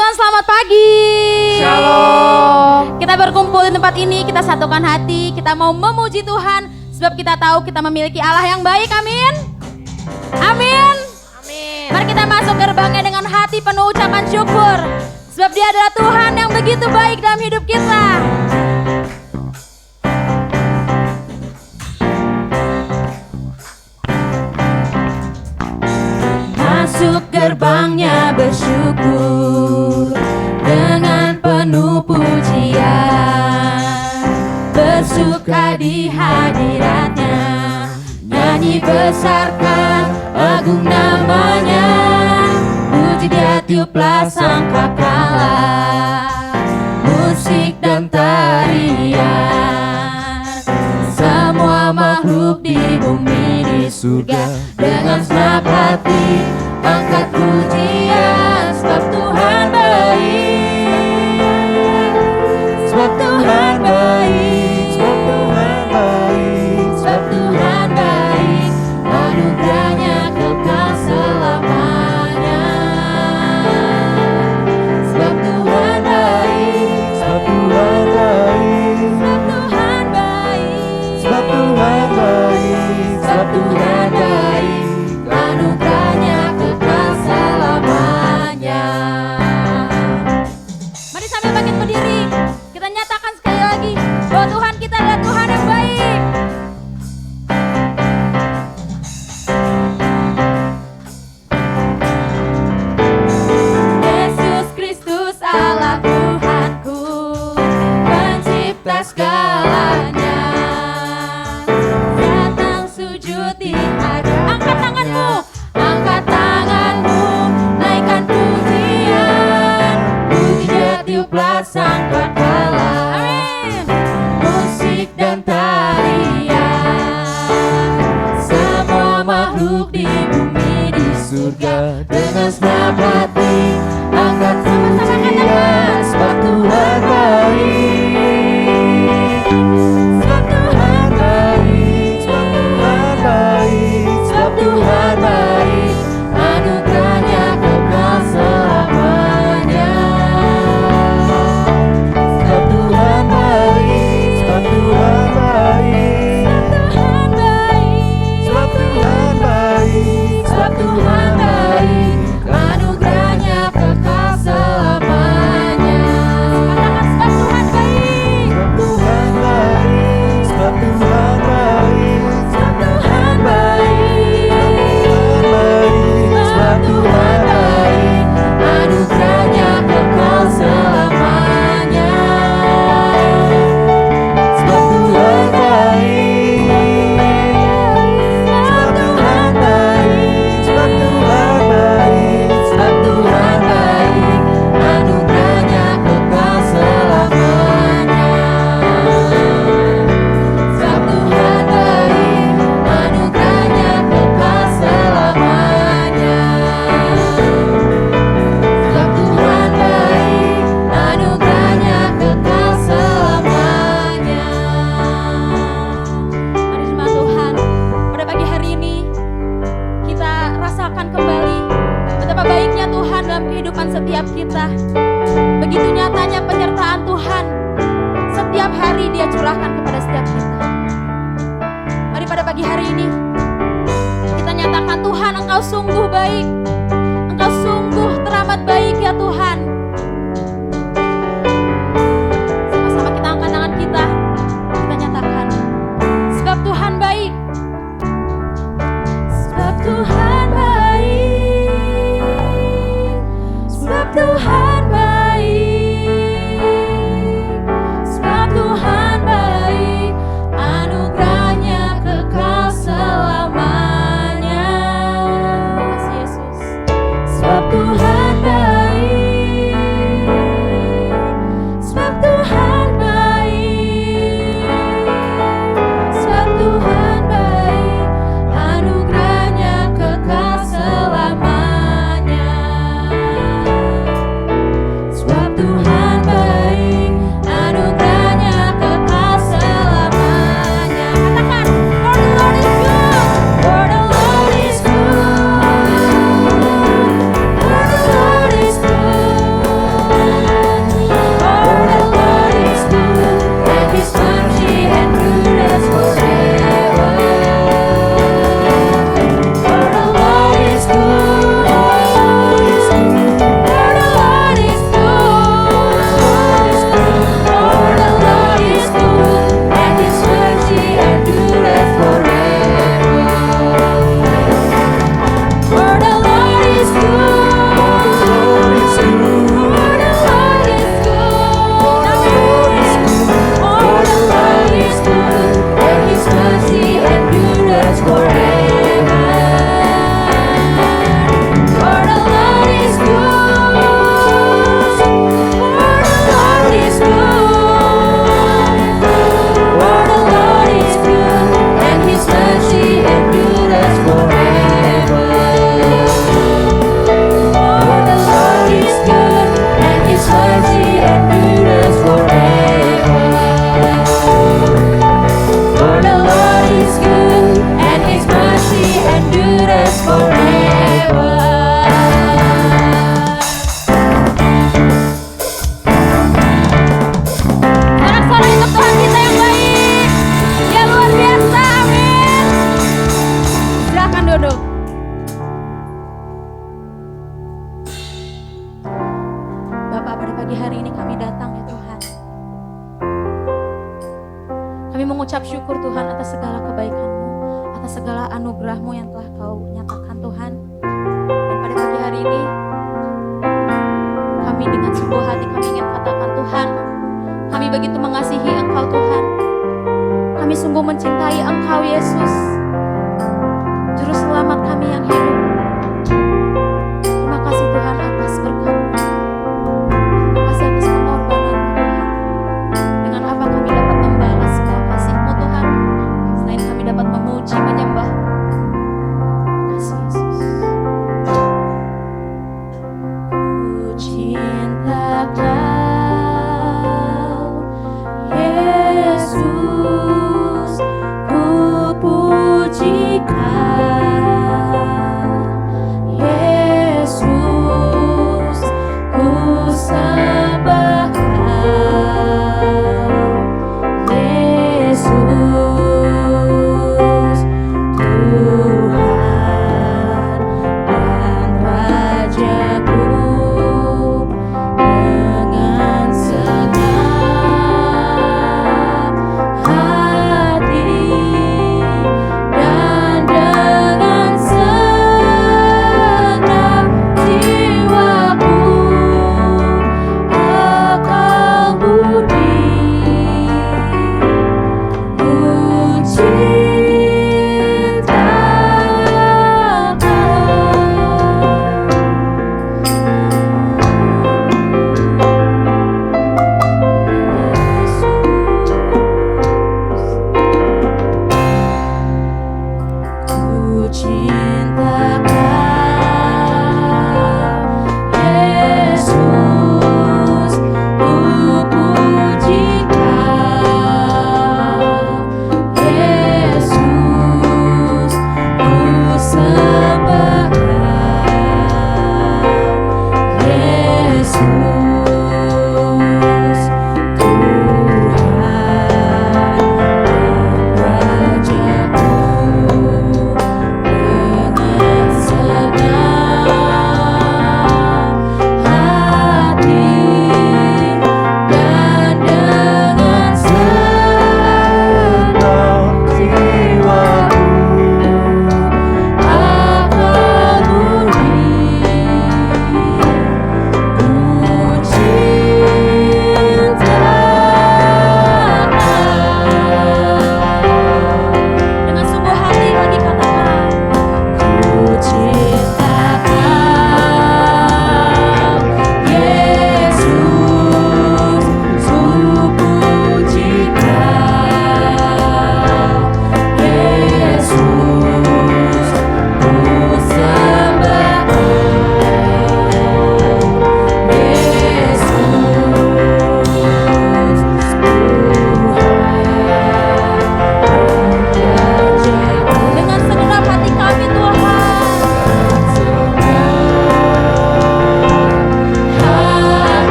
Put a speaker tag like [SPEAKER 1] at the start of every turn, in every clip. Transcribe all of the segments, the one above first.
[SPEAKER 1] Tuhan, selamat pagi.
[SPEAKER 2] Shalom.
[SPEAKER 1] Kita berkumpul di tempat ini, kita satukan hati, kita mau memuji Tuhan. Sebab kita tahu kita memiliki Allah yang baik, amin. Amin.
[SPEAKER 2] Amin.
[SPEAKER 1] Mari kita masuk gerbangnya dengan hati penuh ucapan syukur. Sebab Dia adalah Tuhan yang begitu baik dalam hidup kita. Masuk gerbangnya bersyukur dengan penuh pujian, bersuka di hadiratnya, nyanyi besarkan agung namanya, puji Dia tiuplah sangkakala, musik dan tarian, semua makhluk di bumi di surga dengan senang hati angkat pujian, sebab Tuhan baik, sebab Tuhan baik, sebab Tuhan baik, sebab Tuhan baik, anugerahnya kekal selamanya, sebab Tuhan baik, sebab Tuhan baik, sebab Tuhan baik, sebab Tuhan baik, sebab Tuhan baik, anugerahnya kekal selamanya. Mari sambil bangkit berdiri, kita nyatakan sekali lagi bahwa Tuhan kita adalah Tuhan yang baik. Yesus Kristus Allah Tuhanku, pencipta segalanya, datang sujud di hadirat. Angkat tanganmu, angkat tanganmu, naikkan pujian, puji Dia tiuplah sangkakala, amin, musik dan tarian, semua makhluk di bumi di surga dengan senang hati angkat pujian, sebab Tuhan baik, sebab Tuhan baik, sebab Tuhan baik, sebab Tuhan baik, anugerahnya kekal selamanya, sebab Tuhan baik, sebab Tuhan baik, sebab Tuhan baik, sebab Tuhan baik, anugerahnya kekal selamanya. Katakan sebab Tuhan baik, sebab Tuhan baik, sebab Tuhan baik, anugerahnya kekal selamanya, sebab Tuhan baik, sebab Tuhan baik, sebab Tuhan baik, sebab Tuhan baik, anugerahnya kekal selamanya, sebab Tuhan baik, anugerahnya kekal selamanya, sebab Tuhan baik, anugerahnya kekal selamanya. Mari jemaat Tuhan, pada pagi hari ini kita rasakan kembali betapa baiknya Tuhan dalam kehidupan setiap kita. Begitu nyatanya penyertaan Tuhan setiap hari Dia curahkan kepada setiap kita. Mari pada pagi hari ini kita nyatakan, Tuhan Engkau sungguh baik, Engkau sungguh teramat baik ya Tuhan. Sama-sama kita angkat tangan kita nyatakan, sebab Tuhan baik, sebab Tuhan baik, sebab Tuhan baik, sebab Tuhan baik, anugerahnya kekal selamanya. Terima kasih Yesus. bersyukur Tuhan atas segala kebaikan-Mu, atas segala anugerah-Mu yang telah Kau nyatakan Tuhan. Dan pada pagi hari ini, kami dengan sungguh hati kami ingin katakan Tuhan, kami begitu mengasihi Engkau Tuhan. Kami sungguh mencintai Engkau Yesus, Juru Selamat kami yang hidup. Terima kasih Tuhan atas berkat-Mu. Terima kasih atas pengorbanan-Mu Tuhan. Dengan apa kami dapat membalas segala kasih-Mu Tuhan, selain kami dapat memuji, menyembah. Terima kasih Yesus. Ku cinta Kau, Yesus, ku puji Kau.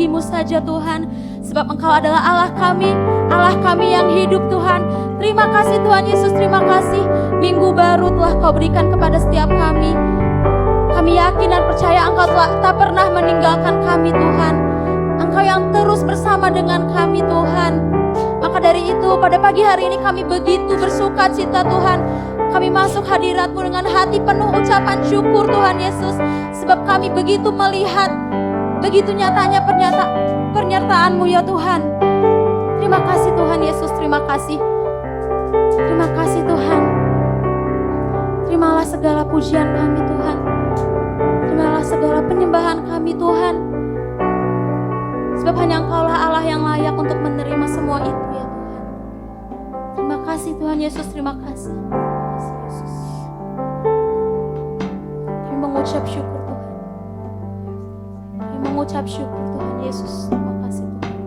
[SPEAKER 1] bagimu saja Tuhan. Sebab Engkau adalah Allah kami yang hidup Tuhan. Terima kasih Tuhan Yesus, terima kasih. Minggu baru telah Kau berikan kepada setiap kami. Kami yakin dan percaya Engkau tak pernah meninggalkan kami Tuhan. Engkau yang terus bersama dengan kami Tuhan. Maka dari itu pada pagi hari ini kami begitu bersuka cita Tuhan. Kami masuk hadirat-Mu dengan hati penuh ucapan syukur Tuhan Yesus. Sebab kami begitu melihat, begitu nyatanya penyertaan-Mu ya Tuhan. Terima kasih Tuhan Yesus, terima kasih. Terima kasih Tuhan. Terimalah segala pujian kami Tuhan. Terimalah segala penyembahan kami Tuhan. Sebab hanya Engkaulah Allah yang layak untuk menerima semua itu ya Tuhan. Terima kasih Tuhan Yesus, terima kasih. Yesus. Kami mengucap syukur Tuhan. Kami mengucap syukur Tuhan Yesus. Terima kasih Tuhan.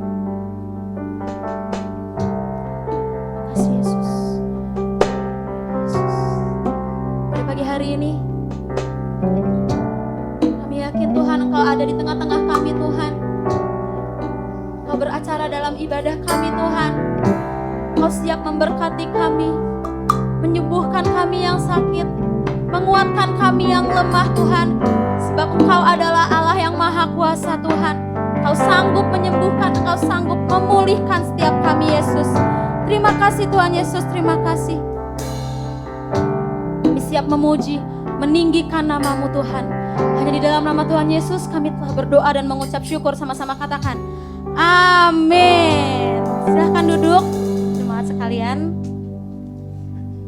[SPEAKER 1] Terima kasih Yesus. Yesus. Pada pagi hari ini kami yakin Tuhan Engkau ada di tengah-tengah kami Tuhan. Engkau beracara dalam ibadah kami Tuhan. Engkau siap memberkati kami, menyembuhkan kami yang sakit, menguatkan kami yang lemah Tuhan. Sebab Engkau adalah Allah yang maha kuasa Tuhan. Engkau sanggup menyembuhkan, Engkau sanggup memulihkan setiap kami Yesus. Terima kasih Tuhan Yesus, terima kasih. Kami siap memuji, meninggikan nama-Mu Tuhan. Hanya di dalam nama Tuhan Yesus kami telah berdoa dan mengucap syukur, sama-sama katakan amin. Silahkan duduk jemaat sekalian.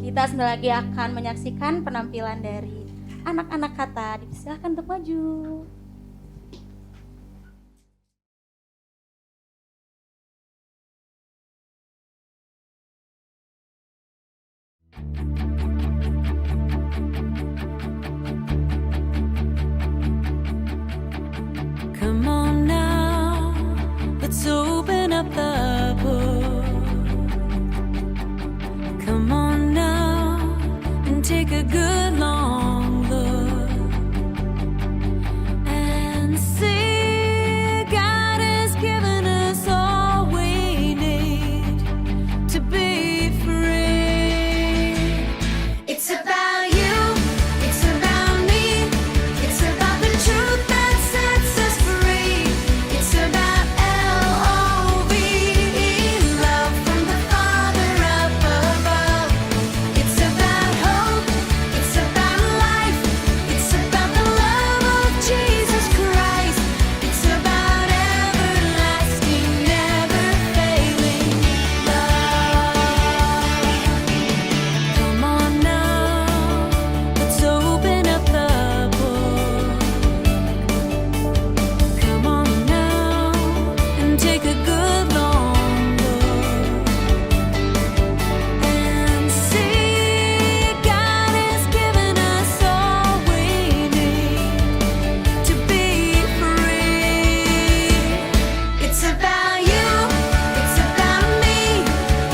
[SPEAKER 1] Kita sebentar lagi akan menyaksikan penampilan dari anak-anak kata. Silahkan untuk maju.
[SPEAKER 3] Come on now, let's open up the book. Come on now and take a good long look and see God has given us all we need to be free. It's about you, it's about me, it's about the truth that sets us free. It's about L-O-V-E, love from the Father up above. It's about hope, it's about life, it's about the love of Jesus Christ. It's about everlasting, never failing love. Come on now, let's open up the book. Come on now and take a good long look and see God has given us all we need to be free. It's about you, it's about me,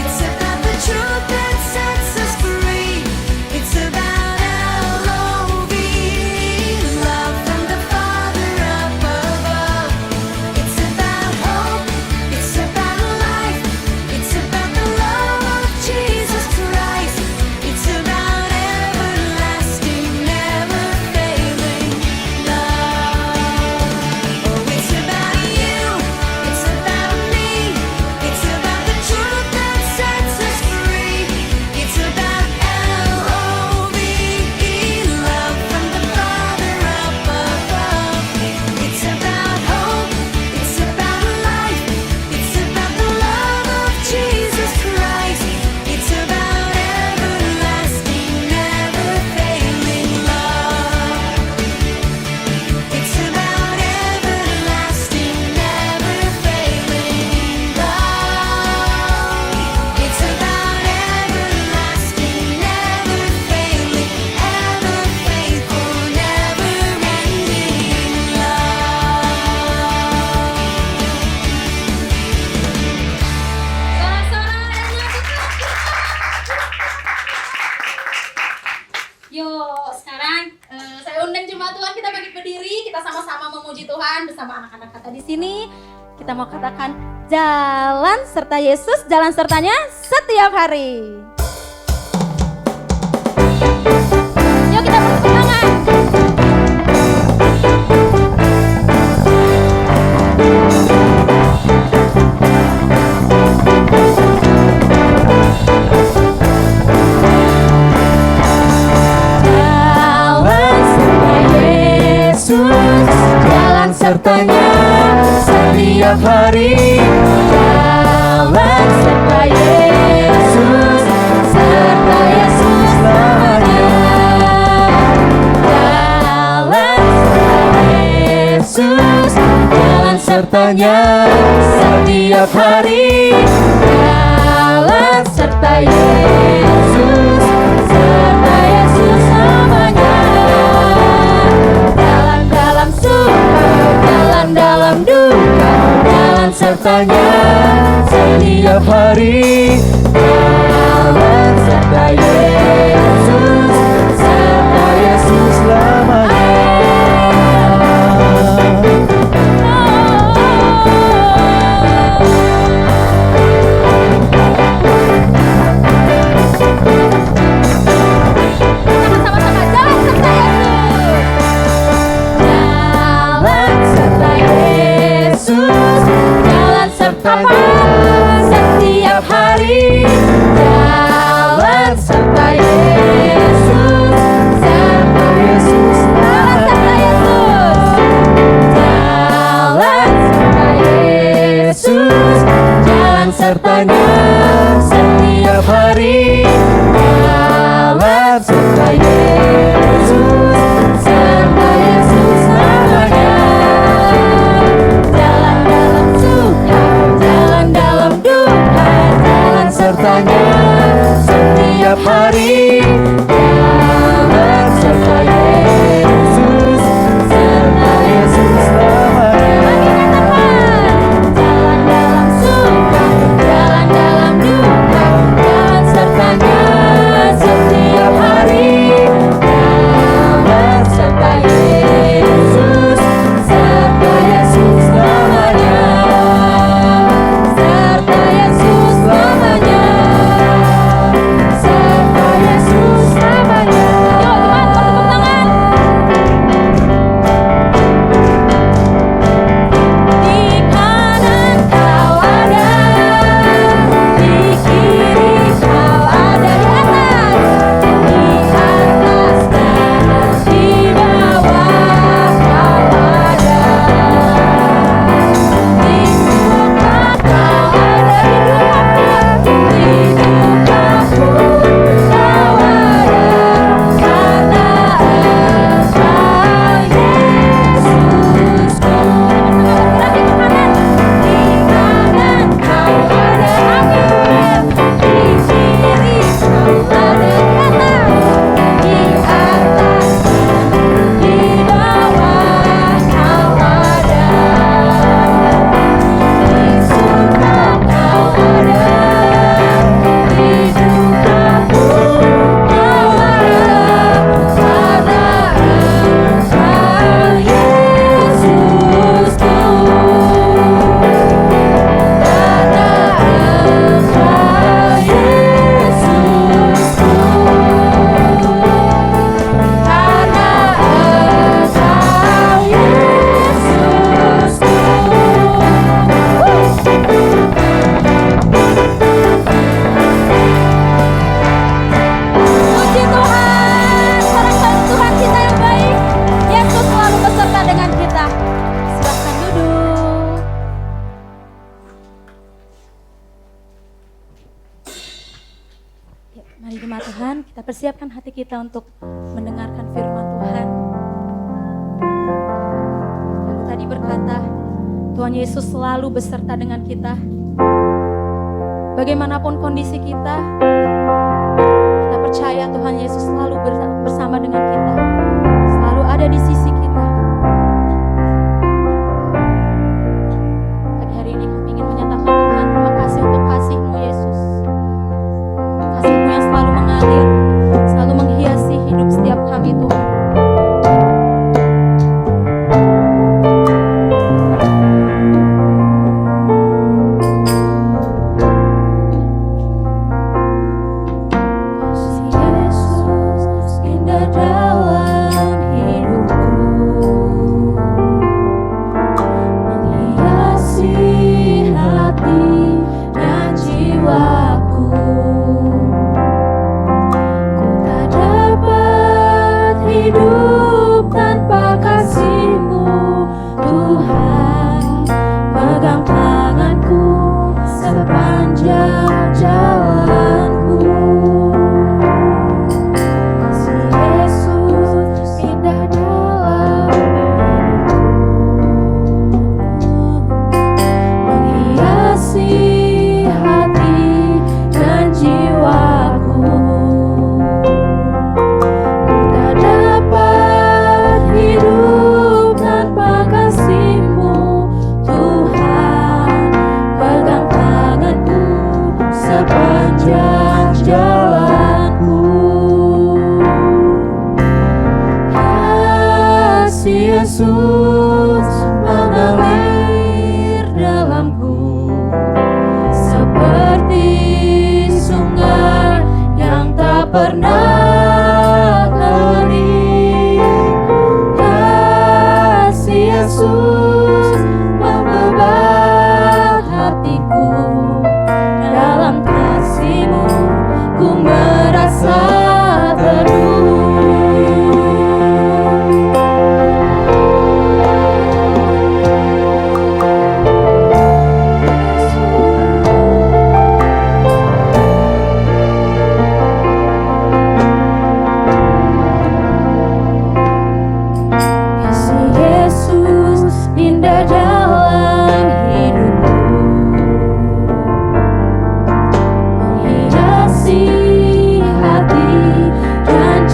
[SPEAKER 3] it's about the truth that sets us free. It's about L-O-V-E, love from the Father up above. It's about hope, it's about life, it's about the love of Jesus Christ. It's about everlasting, never failing love. Oh, it's about you, it's about me, it's about the truth that sets us free. It's about L-O-V-E, love from the Father up above. It's about hope, it's about life, it's about the love of Jesus Christ. It's about everlasting, never failing love. It's about everlasting, never failing love. It's about everlasting, never failing, ever faithful, never ending
[SPEAKER 1] Yuk, sekarang saya undang jemaat Tuhan, kita bangkit berdiri, kita sama-sama memuji Tuhan bersama anak-anak kata di sini. Kita mau katakan jalan serta Yesus, jalan sertanya setiap hari. Yuk kita bertepuk tangan.
[SPEAKER 4] Jalan sertanya setiap hari. Jalan serta Yesus, serta Yesus selamanya. Jalan serta Yesus, jalan sertanya setiap hari. Jalan serta Yesus, serta Yesus selamanya. Dalam suka, jalan dalam duka, jalan sertanya setiap hari. Jalan serta Yesus, serta Yesus selamanya. Setiap hari. Jalan serta Yesus, serta Yesus selamanya. Jalan serta Yesus, jalan sertanya setiap hari. Jalan serta Yesus, serta Yesus selamanya. Sertanya setiap hari. Jalan serta Yesus, serta Yesus selamanya. Jalan dalam suka, jalan dalam duka, jalan sertanya setiap hari. Jalan serta Yesus, serta Yesus selamanya. Serta Yesus selamanya.
[SPEAKER 1] Kita persiapkan hati kita untuk mendengarkan firman Tuhan. Yang tadi berkata, Tuhan Yesus selalu beserta dengan kita. Bagaimanapun kondisi kita, kita percaya Tuhan Yesus selalu bersama dengan kita. Selalu ada di sisi kita. Pagi hari ini kami ingin menyatakan Tuhan, terima kasih untuk kasih-Mu Yesus. Kasih-Mu yang selalu mengalir, selalu menghiasi hidup setiap kami Tuhan. Yesus mengalir dalamku seperti sungai yang tak pernah kering. Kasih Yesus membebat hatiku, dalam kasih-Mu ku merasa teduh. Kasih Yesus indah dalam hidupku, menghiasi hati dan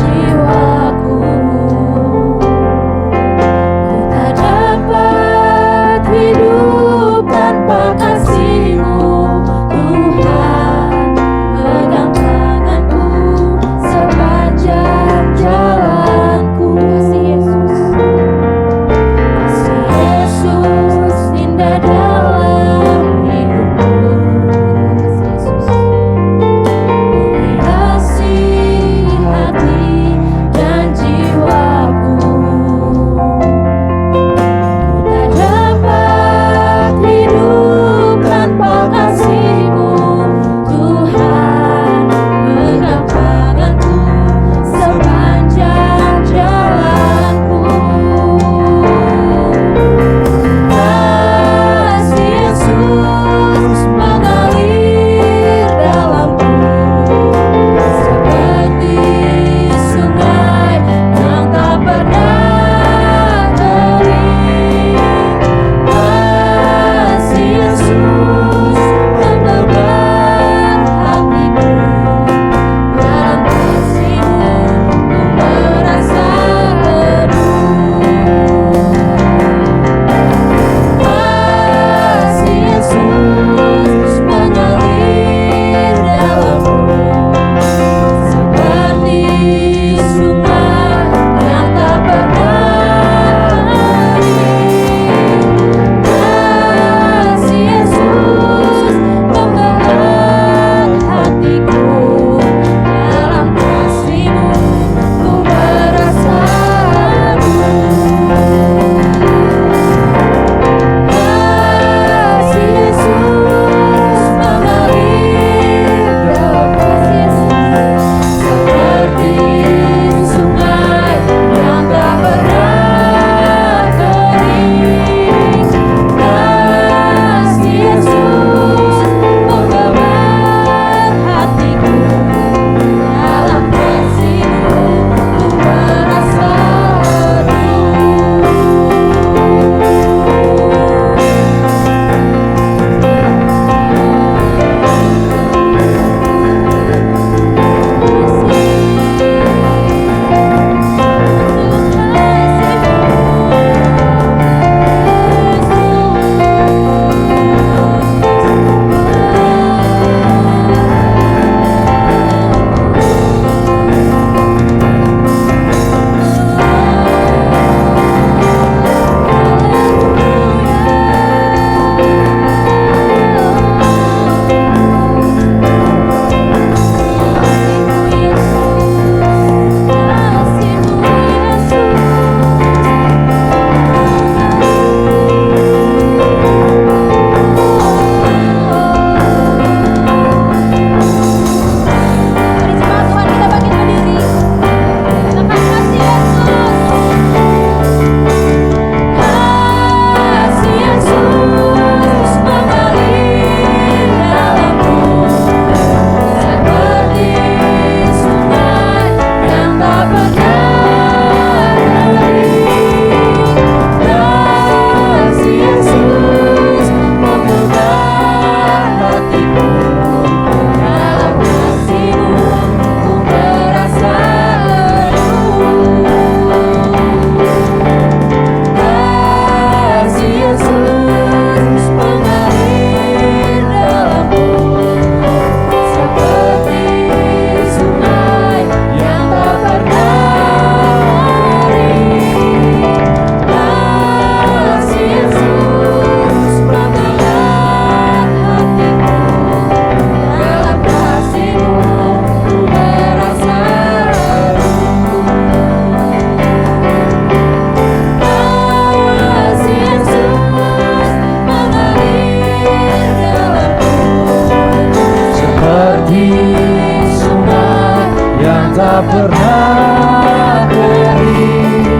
[SPEAKER 4] tak pernah kering.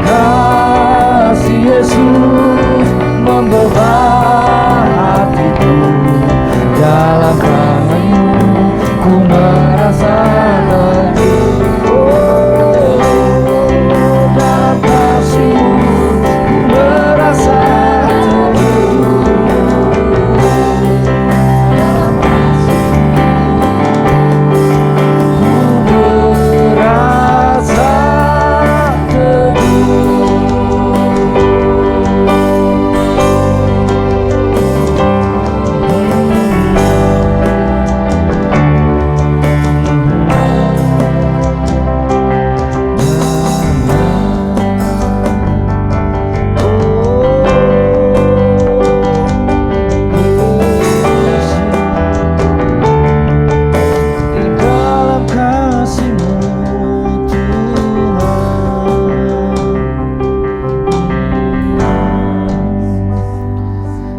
[SPEAKER 4] Kasih Yesus membelah hatiku, dalam tangan-Mu ku merasa teduh. Oh, dalam kasih-Mu ku merasa teduh. Dalam kasih-Mu ku merasa teduh. Di dalam kasih-Mu Tuhan.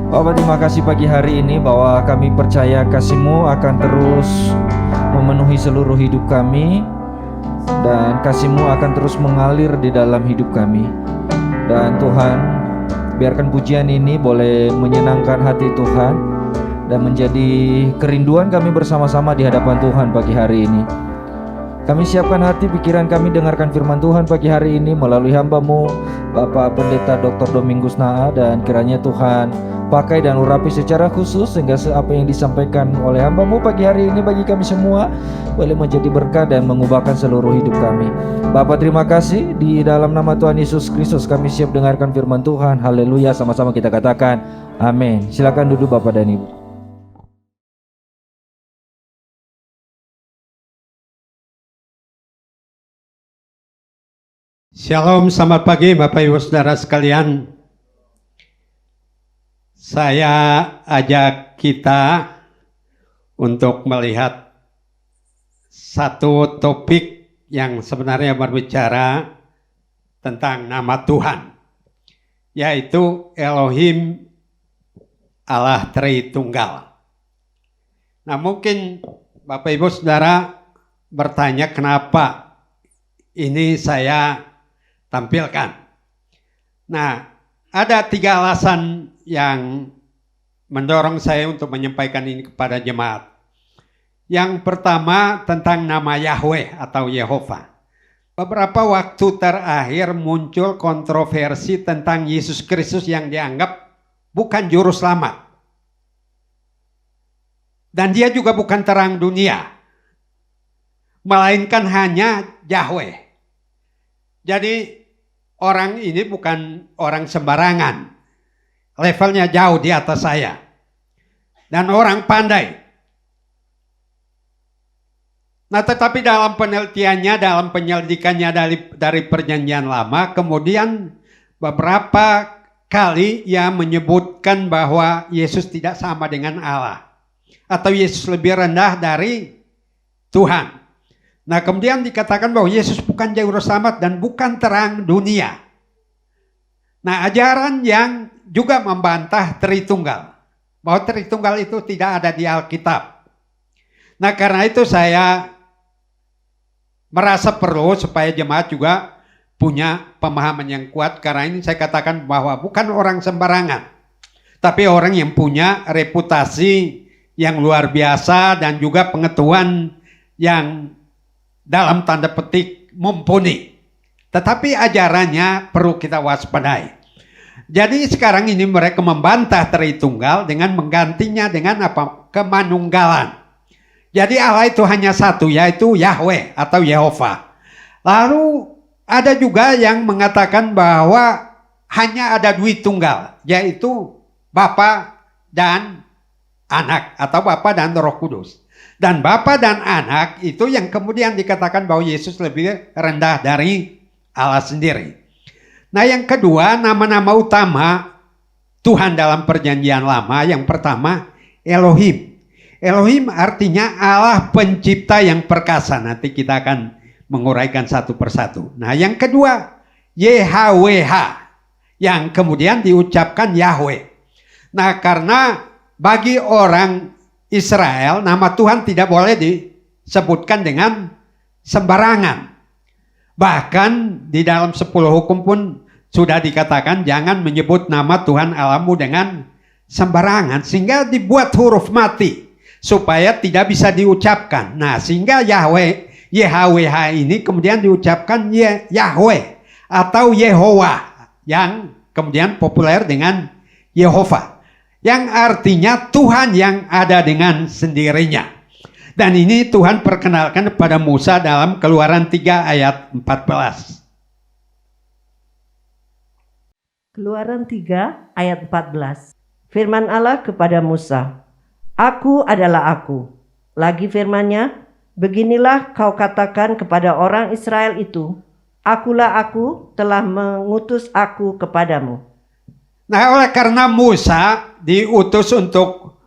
[SPEAKER 4] Bapak, terima kasih pagi hari ini bahwa kami percaya kasih-Mu akan terus memenuhi seluruh hidup kami, dan kasih-Mu akan terus mengalir di dalam hidup kami. Dan Tuhan, biarkan pujian ini boleh menyenangkan hati Tuhan dan menjadi kerinduan kami bersama-sama di hadapan Tuhan pagi hari ini. Kami siapkan hati pikiran kami dengarkan firman Tuhan pagi hari ini melalui hamba-Mu Bapak Pendeta Dr. Domingus Naa, dan kiranya Tuhan pakai dan urapi secara khusus sehingga apa yang disampaikan oleh hamba-Mu pagi hari ini bagi kami semua boleh menjadi berkat dan mengubahkan seluruh hidup kami. Bapak, terima kasih, di dalam nama Tuhan Yesus Kristus kami siap dengarkan firman Tuhan. Haleluya, sama-sama kita katakan amin. Silakan duduk Bapak dan Ibu.
[SPEAKER 5] Shalom, selamat pagi Bapak Ibu Saudara sekalian. Saya ajak kita untuk melihat satu topik yang sebenarnya berbicara tentang nama Tuhan, yaitu Elohim, Allah Tritunggal. Nah, mungkin Bapak Ibu Saudara bertanya kenapa ini saya tampilkan. Nah, ada 3 alasan yang mendorong saya untuk menyampaikan ini kepada jemaat. Yang pertama tentang nama Yahweh atau Yehova. Beberapa waktu terakhir muncul kontroversi tentang Yesus Kristus yang dianggap bukan juru selamat. Dan dia juga bukan terang dunia, melainkan hanya Yahweh. Jadi orang ini bukan orang sembarangan, levelnya jauh di atas saya, dan orang pandai. Nah, tetapi dalam penelitiannya, dalam penyelidikannya dari perjanjian lama, kemudian beberapa kali ia menyebutkan bahwa Yesus tidak sama dengan Allah, atau Yesus lebih rendah dari Tuhan. Nah, kemudian dikatakan bahwa Yesus bukan juru selamat dan bukan terang dunia. Nah, ajaran yang juga membantah Tritunggal, bahwa Tritunggal itu tidak ada di Alkitab. Nah, karena itu saya merasa perlu supaya jemaat juga punya pemahaman yang kuat. Karena ini saya katakan bahwa bukan orang sembarangan, tapi orang yang punya reputasi yang luar biasa dan juga pengetahuan yang dalam tanda petik mumpuni. Tetapi ajarannya perlu kita waspadai. Jadi sekarang ini mereka membantah Tritunggal dengan menggantinya dengan apa? Kemanunggalan. Jadi Allah itu hanya satu, yaitu Yahweh atau Yehova. Lalu ada juga yang mengatakan bahwa hanya ada Dwitunggal, yaitu Bapa dan Anak atau Bapa dan Roh Kudus. Dan Bapa dan Anak itu yang kemudian dikatakan bahwa Yesus lebih rendah dari Allah sendiri. Nah, yang kedua, nama-nama utama Tuhan dalam perjanjian lama. Yang pertama, Elohim. Elohim artinya Allah pencipta yang perkasa. Nanti kita akan menguraikan satu persatu. Nah, yang kedua, YHWH, yang kemudian diucapkan Yahweh. Nah, karena bagi orang Israel, nama Tuhan tidak boleh disebutkan dengan sembarangan. Bahkan di dalam 10 hukum pun sudah dikatakan jangan menyebut nama Tuhan Allahmu dengan sembarangan, sehingga dibuat huruf mati supaya tidak bisa diucapkan. Nah, sehingga Yahweh, YHWH ini kemudian diucapkan Yahweh atau Yehowa, yang kemudian populer dengan Yehova, yang artinya Tuhan yang ada dengan sendirinya. Dan ini Tuhan perkenalkan kepada Musa dalam Keluaran 3 ayat 14.
[SPEAKER 2] Keluaran 3 ayat 14. Firman Allah kepada Musa, Aku adalah aku. Lagi firman-Nya, beginilah kau katakan kepada orang Israel itu, Akulah aku, telah mengutus aku kepadamu.
[SPEAKER 5] Nah, oleh karena Musa diutus untuk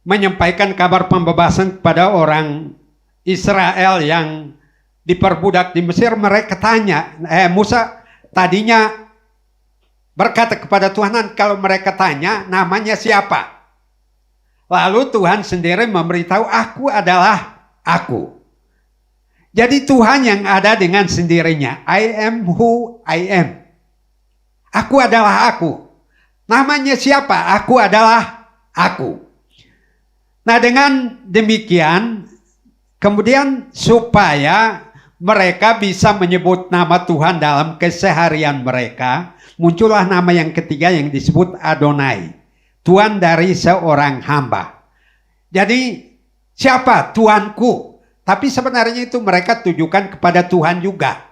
[SPEAKER 5] menyampaikan kabar pembebasan kepada orang Israel yang diperbudak di Mesir, mereka tanya, Musa tadinya berkata kepada Tuhan, kalau mereka tanya namanya siapa? Lalu Tuhan sendiri memberitahu, aku adalah aku. Jadi Tuhan yang ada dengan sendirinya. I am who I am. Aku adalah aku. Namanya siapa? Aku adalah aku. Nah, dengan demikian, kemudian supaya mereka bisa menyebut nama Tuhan dalam keseharian mereka, muncullah nama yang ketiga yang disebut Adonai, Tuhan dari seorang hamba. Jadi siapa Tuanku? Tapi sebenarnya itu mereka tujukan kepada Tuhan juga,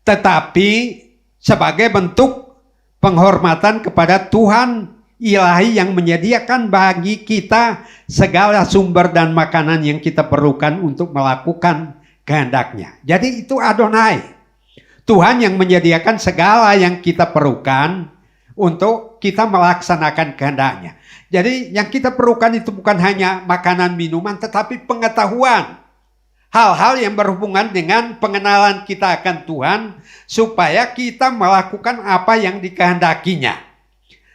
[SPEAKER 5] tetapi sebagai bentuk penghormatan kepada Tuhan ilahi yang menyediakan bagi kita segala sumber dan makanan yang kita perlukan untuk melakukan kehendak-Nya. Jadi itu Adonai, Tuhan yang menyediakan segala yang kita perlukan untuk kita melaksanakan kehendak-Nya. Jadi yang kita perlukan itu bukan hanya makanan, minuman, tetapi pengetahuan. Hal-hal yang berhubungan dengan pengenalan kita akan Tuhan, supaya kita melakukan apa yang dikehendakinya.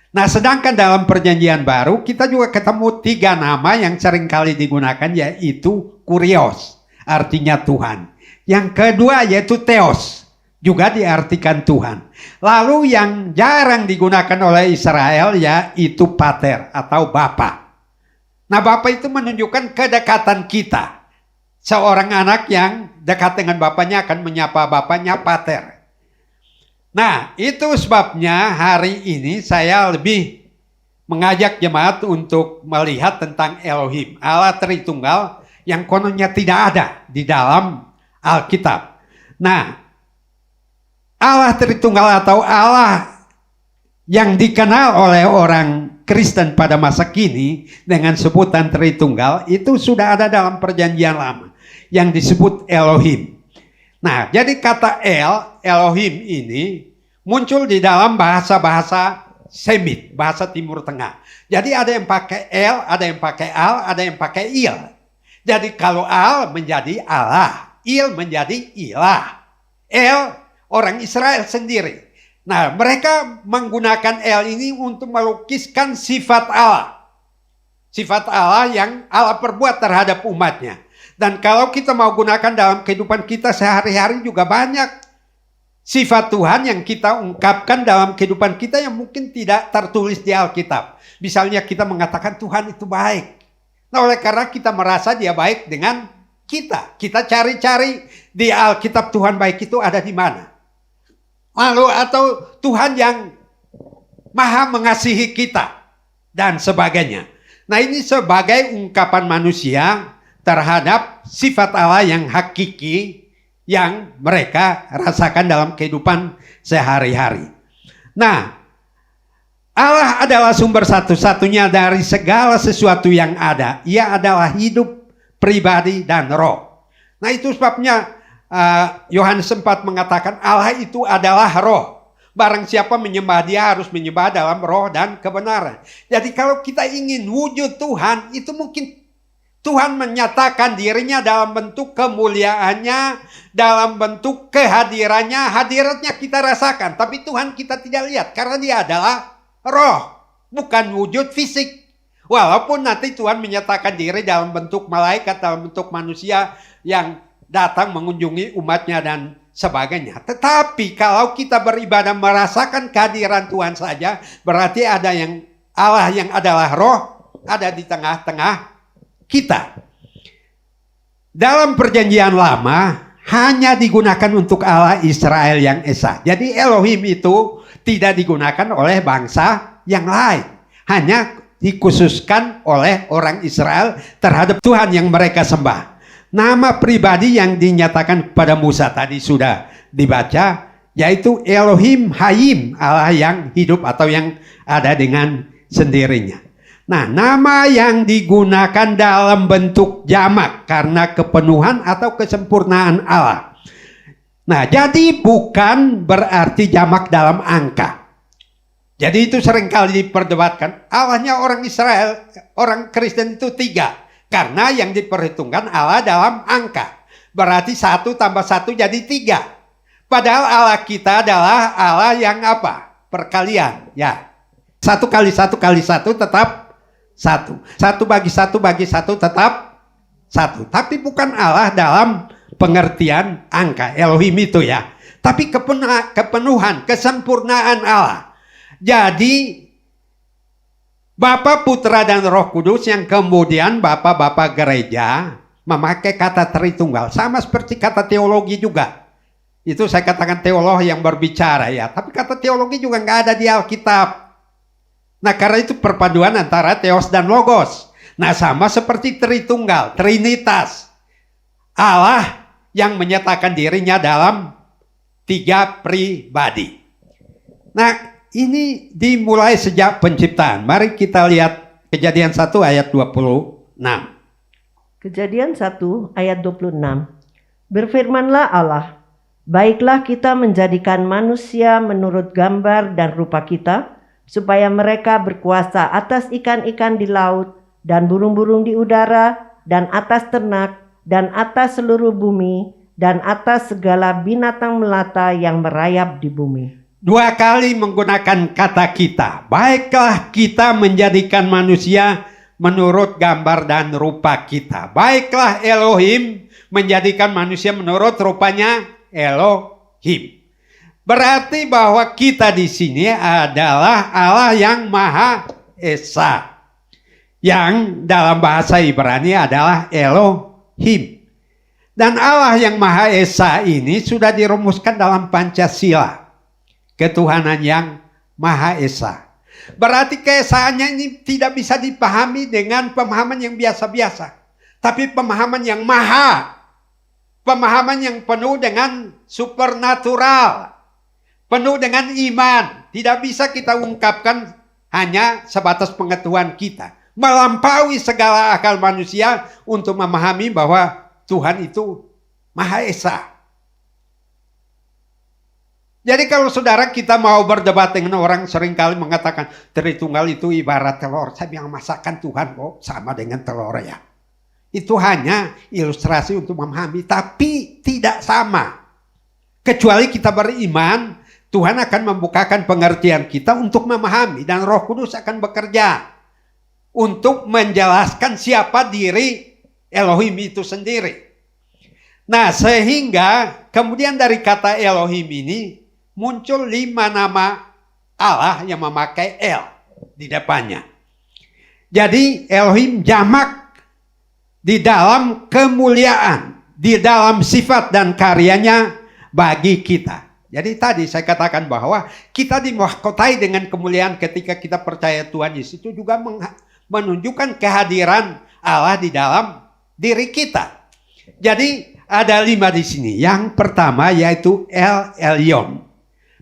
[SPEAKER 5] Nah, sedangkan dalam perjanjian baru kita juga ketemu 3 nama yang seringkali digunakan, yaitu Kurios, artinya Tuhan. Yang kedua yaitu Theos, juga diartikan Tuhan. Lalu yang jarang digunakan oleh Israel yaitu Pater atau Bapa. Nah, Bapa itu menunjukkan kedekatan kita. Seorang anak yang dekat dengan bapaknya akan menyapa bapaknya Pater. Nah, itu sebabnya hari ini saya lebih mengajak jemaat untuk melihat tentang Elohim, Allah Tritunggal yang kononnya tidak ada di dalam Alkitab. Nah, Allah Tritunggal atau Allah yang dikenal oleh orang Kristen pada masa kini dengan sebutan Tritunggal itu sudah ada dalam Perjanjian Lama yang disebut Elohim. Nah, jadi kata Elohim ini muncul di dalam bahasa-bahasa Semit, bahasa Timur Tengah. Jadi ada yang pakai El, ada yang pakai Al, ada yang pakai Il. Jadi kalau Al menjadi Allah, Il menjadi ilah. El orang Israel sendiri. Nah, mereka menggunakan El ini untuk melukiskan sifat Allah. Sifat Allah yang Allah perbuat terhadap umatnya. Dan kalau kita mau gunakan dalam kehidupan kita sehari-hari juga banyak sifat Tuhan yang kita ungkapkan dalam kehidupan kita yang mungkin tidak tertulis di Alkitab. Misalnya kita mengatakan Tuhan itu baik. Nah, oleh karena kita merasa Dia baik dengan kita. Kita cari-cari di Alkitab Tuhan baik itu ada di mana. Lalu atau Tuhan yang maha mengasihi kita dan sebagainya. Nah, ini sebagai ungkapan manusia terhadap sifat Allah yang hakiki yang mereka rasakan dalam kehidupan sehari-hari. Nah, Allah adalah sumber satu-satunya dari segala sesuatu yang ada. Ia adalah hidup, pribadi, dan roh. Nah, itu sebabnya Yohanes 4 mengatakan Allah itu adalah roh. Barang siapa menyembah Dia harus menyembah dalam roh dan kebenaran. Jadi kalau kita ingin wujud Tuhan, itu mungkin Tuhan menyatakan dirinya dalam bentuk kemuliaannya, dalam bentuk kehadirannya. Hadiratnya kita rasakan, tapi Tuhan kita tidak lihat karena Dia adalah roh, bukan wujud fisik. Walaupun nanti Tuhan menyatakan diri dalam bentuk malaikat, dalam bentuk manusia yang datang mengunjungi umatnya dan sebagainya. Tetapi kalau kita beribadah merasakan kehadiran Tuhan saja, berarti ada yang Allah yang adalah roh ada di tengah-tengah kita. Dalam perjanjian lama hanya digunakan untuk Allah Israel yang esa. Jadi Elohim itu tidak digunakan oleh bangsa yang lain. Hanya dikhususkan oleh orang Israel terhadap Tuhan yang mereka sembah. Nama pribadi yang dinyatakan kepada Musa tadi sudah dibaca, yaitu Elohim Hayim, Allah yang hidup atau yang ada dengan sendirinya. Nah, nama yang digunakan dalam bentuk jamak karena kepenuhan atau kesempurnaan Allah. Nah, jadi bukan berarti jamak dalam angka. Jadi itu seringkali diperdebatkan. Allahnya orang Israel, orang Kristen itu 3. Karena yang diperhitungkan Allah dalam angka. Berarti 1 tambah 1 jadi 3. Padahal Allah kita adalah Allah yang apa? Perkalian. Ya. 1 kali 1 kali 1 tetap 1. 1 bagi 1 bagi 1 tetap 1. Tapi bukan Allah dalam pengertian angka. Elohim itu ya. Tapi kepenuhan, kesempurnaan Allah. Jadi Bapa, Putra, dan Roh Kudus yang kemudian bapak-bapak gereja memakai kata Tritunggal. Sama seperti kata teologi juga. Itu saya katakan teolog yang berbicara ya. Tapi kata teologi juga nggak ada di Alkitab. Nah karena itu perpaduan antara Theos dan Logos. Nah sama seperti Tritunggal, Trinitas. Allah yang menyatakan dirinya dalam 3 pribadi. Nah ini dimulai sejak penciptaan. Mari kita lihat Kejadian 1 ayat 26.
[SPEAKER 2] Kejadian 1 ayat 26. Berfirmanlah Allah, baiklah kita menjadikan manusia menurut gambar dan rupa kita, supaya mereka berkuasa atas ikan-ikan di laut, dan burung-burung di udara, dan atas ternak, dan atas seluruh bumi, dan atas segala binatang melata yang merayap di bumi.
[SPEAKER 5] 2 kali menggunakan kata kita. Baiklah kita menjadikan manusia menurut gambar dan rupa kita. Baiklah Elohim menjadikan manusia menurut rupanya Elohim. Berarti bahwa kita di sini adalah Allah yang Maha Esa. Yang dalam bahasa Ibrani adalah Elohim. Dan Allah yang Maha Esa ini sudah dirumuskan dalam Pancasila. Ketuhanan yang Maha Esa. Berarti keesaannya ini tidak bisa dipahami dengan pemahaman yang biasa-biasa. Tapi pemahaman yang maha. Pemahaman yang penuh dengan supernatural. Penuh dengan iman. Tidak bisa kita ungkapkan hanya sebatas pengetahuan kita. Melampaui segala akal manusia untuk memahami bahwa Tuhan itu Maha Esa. Jadi kalau saudara kita mau berdebat dengan orang seringkali mengatakan Tritunggal itu ibarat telur. Saya bilang masakan Tuhan kok sama dengan telur ya. Itu hanya ilustrasi untuk memahami. Tapi tidak sama. Kecuali kita beriman, Tuhan akan membukakan pengertian kita untuk memahami. Dan Roh Kudus akan bekerja untuk menjelaskan siapa diri Elohim itu sendiri. Nah sehingga kemudian dari kata Elohim ini muncul 5 nama Allah yang memakai El di depannya. Jadi Elohim jamak di dalam kemuliaan, di dalam sifat dan karyanya bagi kita. Jadi tadi saya katakan bahwa kita dimahkotai dengan kemuliaan ketika kita percaya Tuhan Yesus itu juga menunjukkan kehadiran Allah di dalam diri kita. Jadi ada 5 di sini. Yang pertama yaitu El Elyon.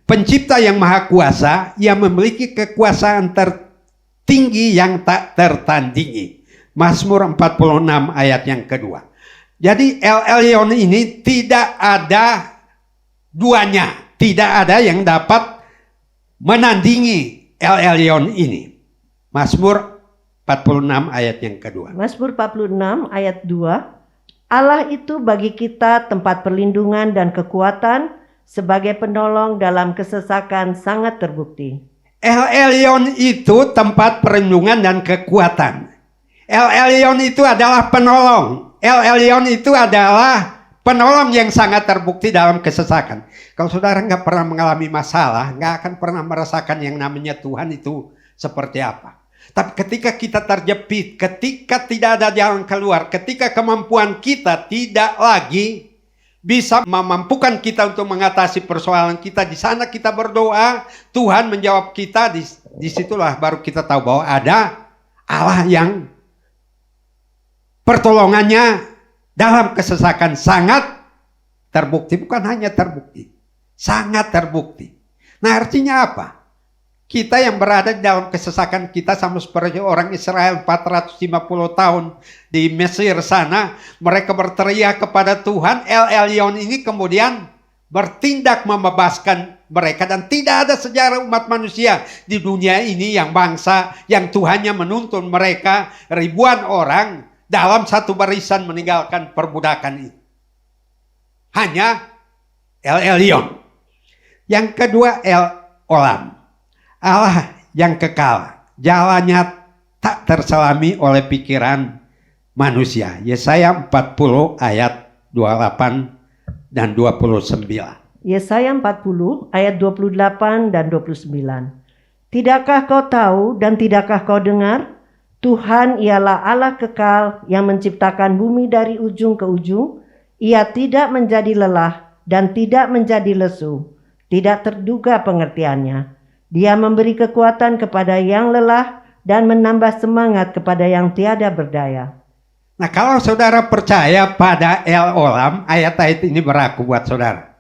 [SPEAKER 5] Pencipta yang maha kuasa yang memiliki kekuasaan tertinggi yang tak tertandingi. Mazmur 46 ayat yang kedua. Jadi El Elyon ini tidak ada duanya. Tidak ada yang dapat menandingi El Elyon ini. Mazmur 46 ayat yang kedua.
[SPEAKER 2] Mazmur 46 ayat 2. Allah itu bagi kita tempat perlindungan dan kekuatan, sebagai penolong dalam kesesakan sangat terbukti.
[SPEAKER 5] El Elyon itu tempat perlindungan dan kekuatan. El Elyon itu adalah penolong. El Elyon itu adalah Penolong yang sangat terbukti dalam kesesakan. Kalau saudara nggak pernah mengalami masalah, nggak akan pernah merasakan yang namanya Tuhan itu seperti apa. Tapi ketika kita terjepit, ketika tidak ada jalan keluar, ketika kemampuan kita tidak lagi bisa memampukan kita untuk mengatasi persoalan kita, di sana kita berdoa, Tuhan menjawab kita, disitulah baru kita tahu bahwa ada Allah yang pertolongannya dalam kesesakan sangat terbukti, bukan hanya terbukti, sangat terbukti. Nah, artinya apa? Kita yang berada di dalam kesesakan kita sama seperti orang Israel 450 tahun di Mesir sana, mereka berteriak kepada Tuhan, El Elyon ini kemudian bertindak membebaskan mereka, dan tidak ada sejarah umat manusia di dunia ini yang bangsa yang Tuhannya menuntun mereka ribuan orang dalam satu barisan meninggalkan perbudakan ini. Hanya El Elyon. Yang kedua El Olam. Allah yang kekal. Jalannya tak terselami oleh pikiran manusia. Yesaya 40 ayat 28 dan 29.
[SPEAKER 2] Yesaya 40 ayat 28 dan 29. Tidakkah kau tahu dan tidakkah kau dengar? Tuhan ialah Allah kekal yang menciptakan bumi dari ujung ke ujung. Ia tidak menjadi lelah dan tidak menjadi lesu. Tidak terduga pengertiannya. Dia memberi kekuatan kepada yang lelah dan menambah semangat kepada yang tiada berdaya.
[SPEAKER 5] Nah, kalau saudara percaya pada El Olam, ayat-ayat ini berlaku buat saudara.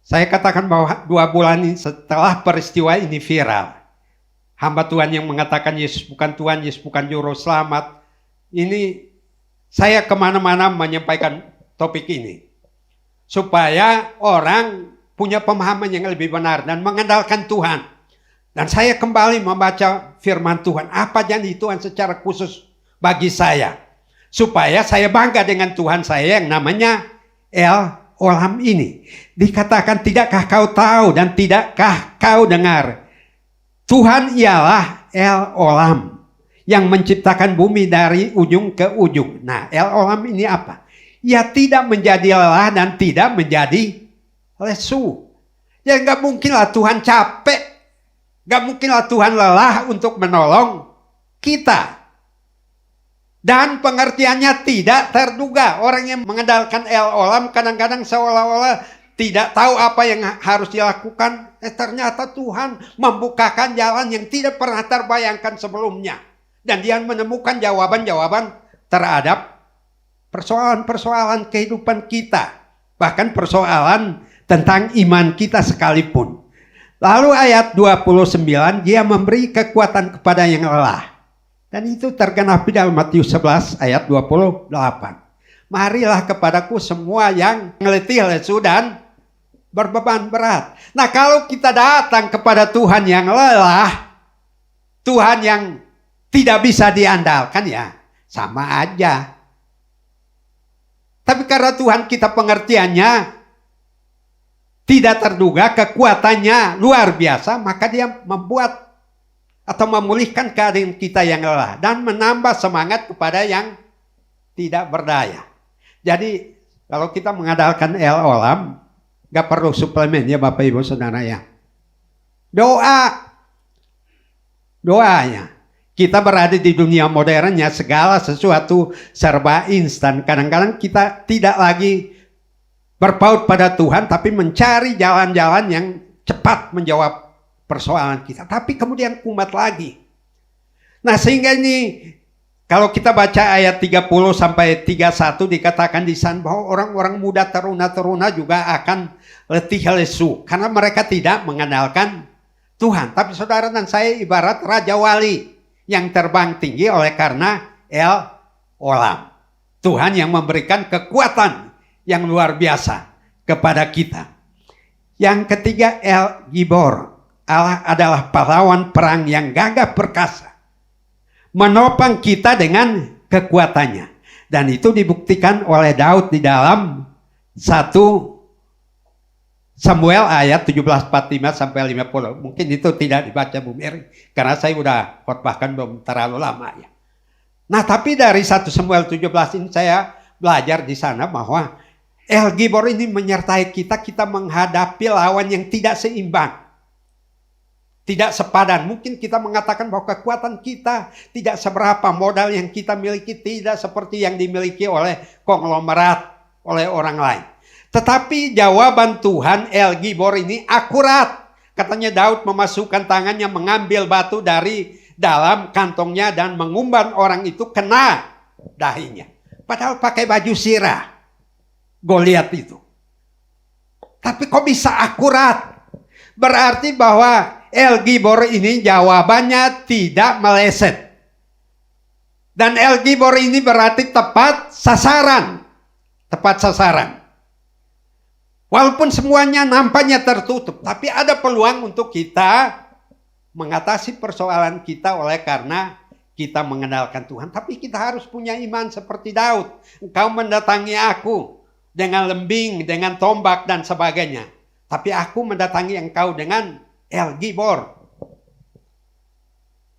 [SPEAKER 5] Saya katakan bahwa 2 bulan ini setelah peristiwa ini viral, hamba Tuhan yang mengatakan Yesus bukan Tuhan, Yesus bukan Juru Selamat. Ini saya kemana-mana menyampaikan topik ini. Supaya orang punya pemahaman yang lebih benar dan mengandalkan Tuhan. Dan saya kembali membaca firman Tuhan. Apa janji Tuhan secara khusus bagi saya. Supaya saya bangga dengan Tuhan saya yang namanya El Olam ini. Dikatakan tidakkah kau tahu dan tidakkah kau dengar? Tuhan ialah El Olam yang menciptakan bumi dari ujung ke ujung. Nah, El Olam ini apa? Ia tidak menjadi lelah dan tidak menjadi lesu. Ya nggak mungkinlah Tuhan capek, nggak mungkinlah Tuhan lelah untuk menolong kita. Dan pengertiannya tidak terduga. Orang yang mengandalkan El Olam kadang-kadang seolah-olah tidak tahu apa yang harus dilakukan. Ternyata Tuhan membukakan jalan yang tidak pernah terbayangkan sebelumnya. Dan dia menemukan jawaban-jawaban terhadap persoalan-persoalan kehidupan kita. Bahkan persoalan tentang iman kita sekalipun. Lalu ayat 29, dia memberi kekuatan kepada yang lelah. Dan itu tergenapi dalam Matius 11 ayat 28. Marilah kepadaku semua yang letih, lesu dan berbeban berat. Nah, kalau kita datang kepada Tuhan yang lelah, Tuhan yang tidak bisa diandalkan, ya sama aja. Tapi karena Tuhan kita pengertiannya tidak terduga, kekuatannya luar biasa, maka dia membuat atau memulihkan keadaan kita yang lelah dan menambah semangat kepada yang tidak berdaya. Jadi kalau kita mengandalkan El Olam, gak perlu suplemen ya Bapak Ibu Saudara ya. Doanya. Kita berada di dunia modernnya, segala sesuatu serba instan. Kadang-kadang kita tidak lagi berpaut pada Tuhan, tapi mencari jalan-jalan yang cepat menjawab persoalan kita. Tapi kemudian kumat lagi. Nah, sehingga ini kalau kita baca ayat 30 sampai 31 dikatakan di sana bahwa orang-orang muda teruna-teruna juga akan letih lesu karena mereka tidak mengandalkan Tuhan. Tapi saudara dan saya ibarat raja wali yang terbang tinggi oleh karena El Olam. Tuhan yang memberikan kekuatan yang luar biasa kepada kita. Yang ketiga El Gibor. Allah adalah pahlawan perang yang gagah perkasa. Menopang kita dengan kekuatannya. Dan itu dibuktikan oleh Daud di dalam 1 Samuel ayat 17:45 sampai 50. Mungkin itu tidak dibaca Bu Mary karena saya udah khotbahkan belum terlalu lama ya. Nah, tapi dari 1 Samuel 17 ini saya belajar di sana bahwa El Gibor ini menyertai kita, kita menghadapi lawan yang tidak seimbang. Tidak sepadan. Mungkin kita mengatakan bahwa kekuatan kita tidak seberapa, modal yang kita miliki tidak seperti yang dimiliki oleh konglomerat, oleh orang lain. Tetapi jawaban Tuhan El Gibor ini akurat. Katanya Daud memasukkan tangannya mengambil batu dari dalam kantongnya dan mengumban orang itu kena dahinya. Padahal pakai baju sirah Goliat itu. Tapi kok bisa akurat? Berarti bahwa El Gibor ini jawabannya tidak meleset. Dan El Gibor ini berarti tepat sasaran. Tepat sasaran. Walaupun semuanya nampaknya tertutup, tapi ada peluang untuk kita mengatasi persoalan kita oleh karena kita mengenalkan Tuhan. Tapi kita harus punya iman seperti Daud. Engkau mendatangi aku dengan lembing, dengan tombak dan sebagainya. Tapi aku mendatangi engkau dengan El Gibor.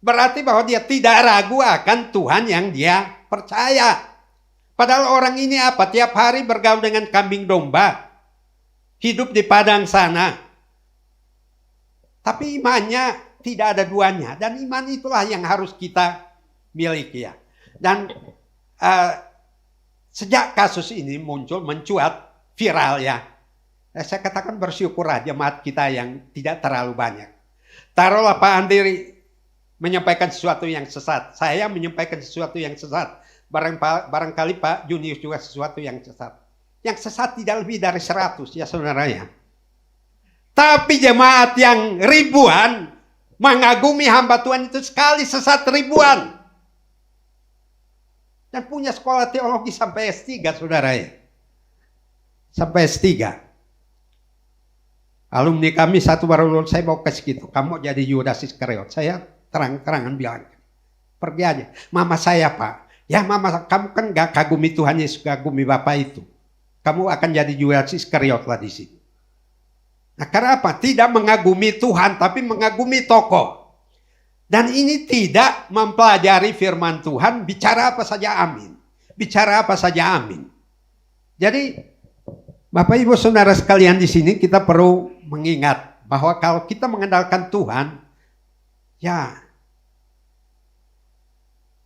[SPEAKER 5] Berarti bahwa dia tidak ragu akan Tuhan yang dia percaya. Padahal orang ini apa? Tiap hari bergaul dengan kambing domba. Hidup di padang sana. Tapi imannya tidak ada duanya. Dan iman itulah yang harus kita miliki ya. Dan sejak kasus ini muncul, mencuat, viral ya. Saya katakan bersyukur jemaat kita yang tidak terlalu banyak. Taruhlah Pak Andri menyampaikan sesuatu yang sesat. Saya menyampaikan sesuatu yang sesat. Barangkali Pak Junius juga sesuatu yang sesat. Yang sesat tidak lebih dari 100 ya saudara ya. Tapi jemaat yang ribuan mengagumi hamba Tuhan itu sekali sesat ribuan. Dan punya sekolah teologi sampai S3 saudara ya. Sampai S3. Alumni kami satu baru lulus, saya mau kasih gitu. Kamu jadi Yudas Iskariot. Saya terang-terangan bilang, pergi aja. Mama saya Pak. Ya mama, kamu kan gak kagumi Tuhan Yesus, kagumi Bapak itu. Kamu akan jadi Yudas Iskariot lah di sini. Nah karena apa? Tidak mengagumi Tuhan, tapi mengagumi tokoh. Dan ini tidak mempelajari firman Tuhan, bicara apa saja amin. Bicara apa saja amin. Jadi Bapak Ibu Saudara sekalian di sini kita perlu mengingat bahwa kalau kita mengandalkan Tuhan, ya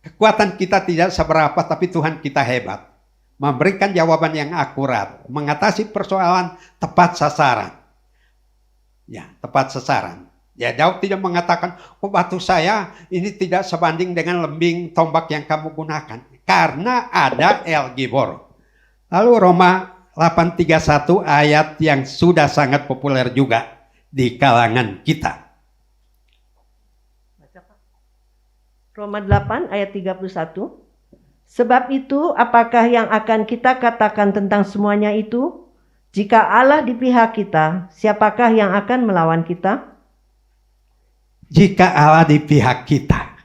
[SPEAKER 5] kekuatan kita tidak seberapa, tapi Tuhan kita hebat. Memberikan jawaban yang akurat, mengatasi persoalan tepat sasaran. Ya, tepat sasaran. Ya, Daud tidak mengatakan, oh batu saya ini tidak sebanding dengan lembing tombak yang kamu gunakan. Karena ada El Gibor. Lalu Roma 8:31 ayat yang sudah sangat populer juga di kalangan kita.
[SPEAKER 2] Roma 8 ayat 31. Sebab itu apakah yang akan kita katakan tentang semuanya itu? Jika Allah di pihak kita, siapakah yang akan melawan kita?
[SPEAKER 5] Jika Allah di pihak kita,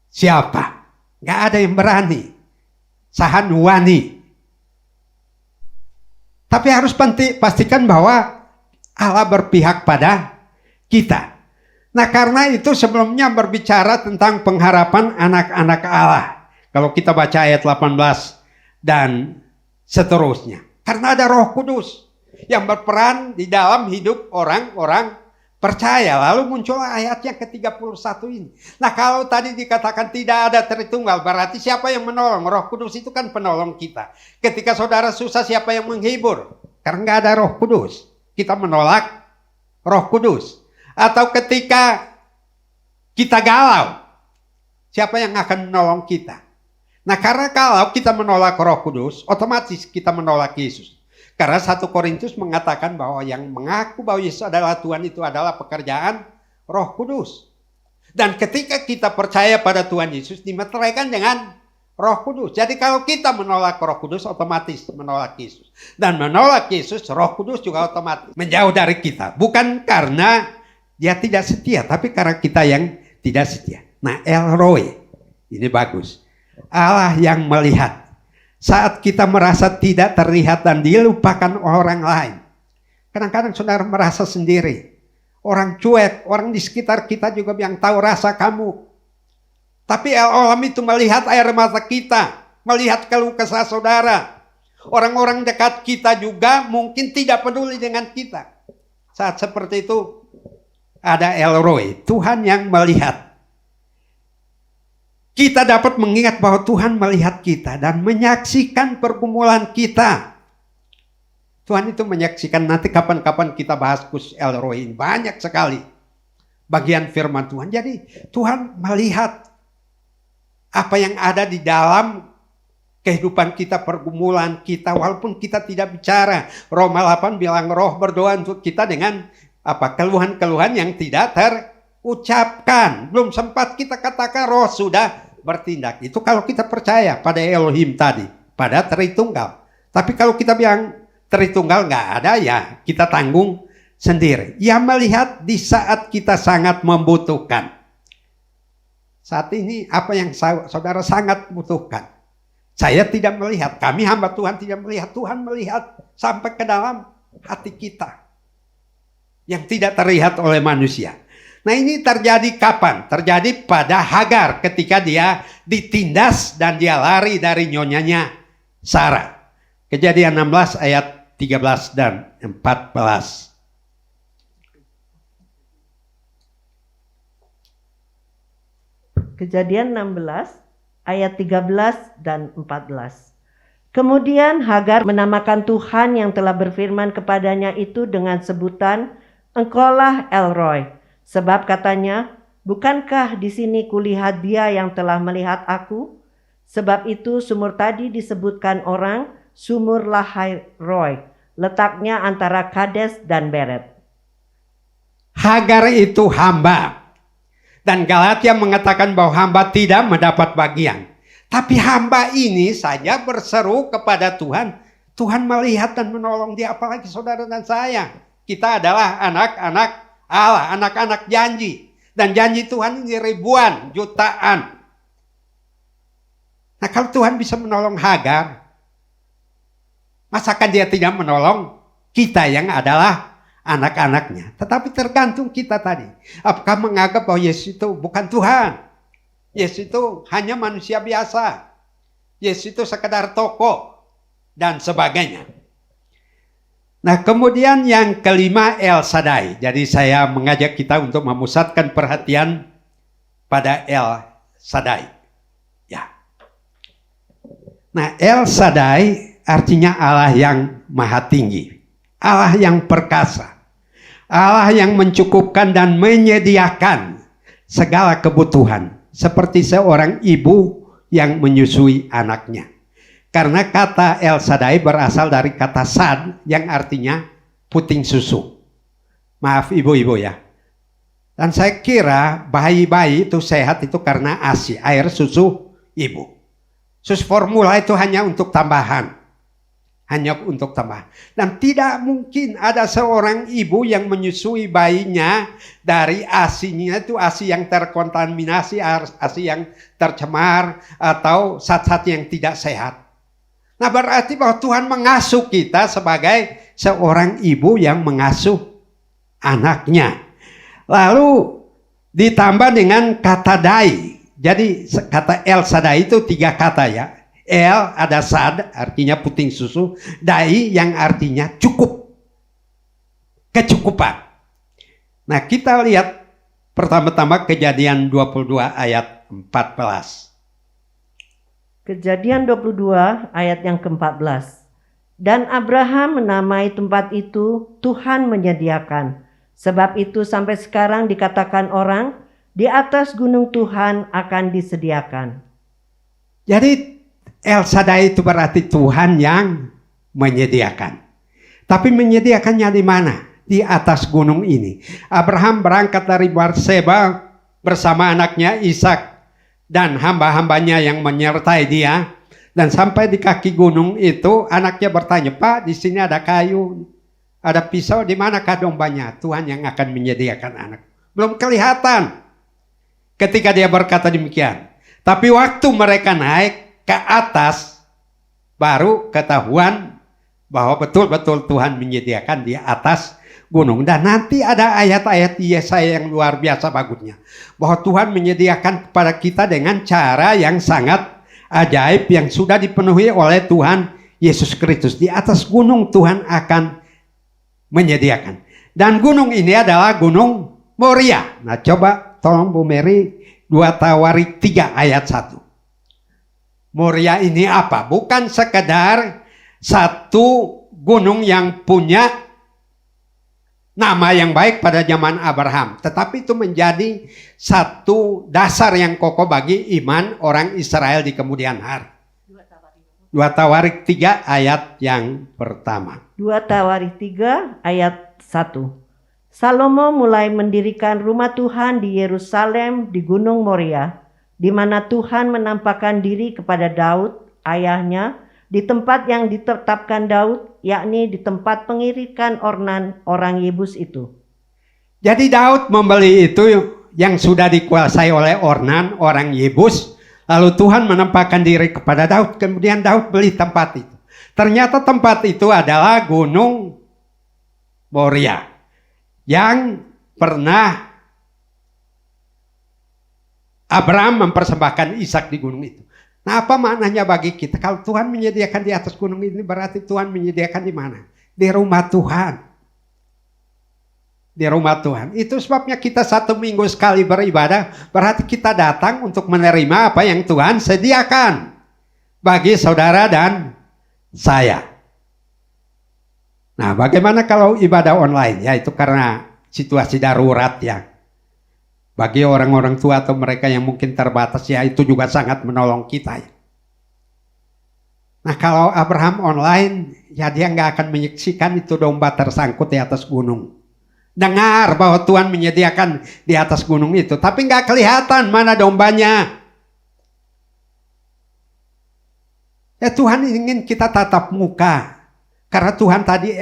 [SPEAKER 5] siapa? Gak ada yang berani. Sahan wani. Tapi harus pastikan bahwa Allah berpihak pada kita. Nah karena itu sebelumnya berbicara tentang pengharapan anak-anak Allah. Kalau kita baca ayat 18 dan seterusnya. Karena ada Roh Kudus yang berperan di dalam hidup orang-orang percaya. Lalu muncul ayat yang ke-31 ini. Nah kalau tadi dikatakan tidak ada Tritunggal, berarti siapa yang menolong? Roh Kudus itu kan penolong kita. Ketika saudara susah, siapa yang menghibur? Karena nggak ada Roh Kudus. Kita menolak Roh Kudus. Atau ketika kita galau, siapa yang akan menolong kita? Nah karena kalau kita menolak Roh Kudus, otomatis kita menolak Yesus. Karena 1 Korintus mengatakan bahwa yang mengaku bahwa Yesus adalah Tuhan itu adalah pekerjaan Roh Kudus. Dan ketika kita percaya pada Tuhan Yesus, dimeteraikan dengan Roh Kudus. Jadi kalau kita menolak Roh Kudus, otomatis menolak Yesus. Dan menolak Yesus, Roh Kudus juga otomatis menjauh dari kita. Bukan karena dia tidak setia, tapi karena kita yang tidak setia. Nah El Roi, ini bagus. Allah yang melihat saat kita merasa tidak terlihat dan dilupakan orang lain. Kadang-kadang saudara merasa sendiri. Orang cuek, orang di sekitar kita juga yang tahu rasa kamu. Tapi El Olam itu melihat air mata kita, melihat keluh kesah saudara, Orang-orang dekat kita juga mungkin tidak peduli dengan kita. Saat seperti itu ada El Roi, Tuhan yang melihat. Kita dapat mengingat bahwa Tuhan melihat kita dan menyaksikan pergumulan kita. Tuhan itu menyaksikan, nanti kapan-kapan kita bahas khusus El Roi, banyak sekali bagian firman Tuhan. Jadi Tuhan melihat apa yang ada di dalam kehidupan kita, pergumulan kita, walaupun kita tidak bicara. Roma 8 bilang Roh berdoa untuk kita dengan keluhan-keluhan yang tidak terucapkan. Belum sempat kita katakan, Roh sudah bertindak. Itu kalau kita percaya pada Elohim tadi, pada Tritunggal. Tapi kalau kita bilang Tritunggal nggak ada, ya kita tanggung sendiri. Ia melihat di saat kita sangat membutuhkan. Saat ini apa yang saudara sangat butuhkan. Saya tidak melihat, kami hamba Tuhan tidak melihat. Tuhan melihat sampai ke dalam hati kita yang tidak terlihat oleh manusia. Nah, ini terjadi kapan? Terjadi pada Hagar ketika dia ditindas dan dia lari dari nyonyanya Sarah. Kejadian 16 ayat 13 dan 14.
[SPEAKER 2] Kejadian 16 ayat 13 dan 14. Kemudian Hagar menamakan Tuhan yang telah berfirman kepadanya itu dengan sebutan, Engkaulah El Roi. Sebab katanya, bukankah di sini kulihat dia yang telah melihat aku? Sebab itu sumur tadi disebutkan orang sumur Lahai Roi, letaknya antara Kades dan Beret.
[SPEAKER 5] Hagar itu hamba. Dan Galatia mengatakan bahwa hamba tidak mendapat bagian. Tapi hamba ini saja berseru kepada Tuhan. Tuhan melihat dan menolong dia, apalagi saudara dan saya. Kita adalah anak-anak Allah, anak-anak janji. Dan janji Tuhan ini ribuan, jutaan. Nah, kalau Tuhan bisa menolong Hagar, masakan dia tidak menolong kita yang adalah anak-anaknya? Tetapi tergantung kita tadi. Apakah menganggap bahwa Yesus itu bukan Tuhan? Yesus itu hanya manusia biasa. Yesus itu sekedar tokoh dan sebagainya. Nah, kemudian yang kelima, El Shaddai. Jadi saya mengajak kita untuk memusatkan perhatian pada El Shaddai. Ya. Nah, El Shaddai artinya Allah yang maha tinggi. Allah yang perkasa. Allah yang mencukupkan dan menyediakan segala kebutuhan. Seperti seorang ibu yang menyusui anaknya. Karena kata El Shaddai berasal dari kata sad yang artinya puting susu. Maaf ibu-ibu ya. Dan saya kira bayi-bayi itu sehat itu karena ASI, air susu ibu. Susu formula itu hanya untuk tambahan. Hanya untuk tambahan. Dan tidak mungkin ada seorang ibu yang menyusui bayinya dari ASINya itu ASI yang terkontaminasi, ASI yang tercemar, atau zat-zat yang tidak sehat. Nah, berarti bahwa Tuhan mengasuh kita sebagai seorang ibu yang mengasuh anaknya. Lalu ditambah dengan kata dai. Jadi kata El Shaddai itu 3 kata ya. El ada sad artinya puting susu, dai yang artinya cukup, kecukupan. Nah, kita lihat pertama-tama Kejadian 22 ayat 14.
[SPEAKER 2] Kejadian 22 ayat yang ke-14. Dan Abraham menamai tempat itu Tuhan menyediakan. Sebab itu sampai sekarang dikatakan orang, di atas gunung Tuhan akan disediakan.
[SPEAKER 5] Jadi El Shaddai itu berarti Tuhan yang menyediakan. Tapi menyediakannya di mana? Di atas gunung ini. Abraham berangkat dari Berseba bersama anaknya Ishak dan hamba-hambanya yang menyertai dia. Dan sampai di kaki gunung itu anaknya bertanya, Pak, di sini ada kayu, ada pisau, di manakah dombanya? Tuhan yang akan menyediakan anak. Belum kelihatan ketika dia berkata demikian. Tapi waktu mereka naik ke atas, baru ketahuan bahwa betul-betul Tuhan menyediakan di atas gunung. Dan nanti ada ayat-ayat Yesaya yang luar biasa bagusnya. Bahwa Tuhan menyediakan kepada kita dengan cara yang sangat ajaib yang sudah dipenuhi oleh Tuhan Yesus Kristus. Di atas gunung Tuhan akan menyediakan. Dan gunung ini adalah gunung Moria. Nah coba tolong Bu Mary 2 Tawarik 3 ayat 1. Moria ini apa? Bukan sekedar satu gunung yang punya nama yang baik pada zaman Abraham. Tetapi itu menjadi satu dasar yang kokoh bagi iman orang Israel di kemudian hari. 2 Tawarik 3 ayat yang pertama.
[SPEAKER 2] 2 Tawarik 3 ayat 1. Salomo mulai mendirikan rumah Tuhan di Yerusalem di Gunung Moria, di mana Tuhan menampakkan diri kepada Daud, ayahnya, di tempat yang ditetapkan Daud, yakni di tempat pengirikan Ornan orang Yebus itu.
[SPEAKER 5] Jadi Daud membeli itu yang sudah dikuasai oleh Ornan orang Yebus. Lalu Tuhan menampakkan diri kepada Daud. Kemudian Daud beli tempat itu. Ternyata tempat itu adalah Gunung Moria. Yang pernah Abraham mempersembahkan Ishak di gunung itu. Nah, apa maknanya bagi kita? Kalau Tuhan menyediakan di atas gunung ini, berarti Tuhan menyediakan di mana? Di rumah Tuhan. Di rumah Tuhan. Itu sebabnya kita 1 minggu sekali beribadah, berarti kita datang untuk menerima apa yang Tuhan sediakan bagi saudara dan saya. Nah, bagaimana kalau ibadah online? Ya, itu karena situasi darurat ya. Bagi orang-orang tua atau mereka yang mungkin terbatas, ya itu juga sangat menolong kita ya. Nah kalau Abraham online, ya dia nggak akan menyaksikan itu domba tersangkut di atas gunung. Dengar bahwa Tuhan menyediakan di atas gunung itu, tapi nggak kelihatan mana dombanya. Ya Tuhan ingin kita tatap muka. Karena Tuhan tadi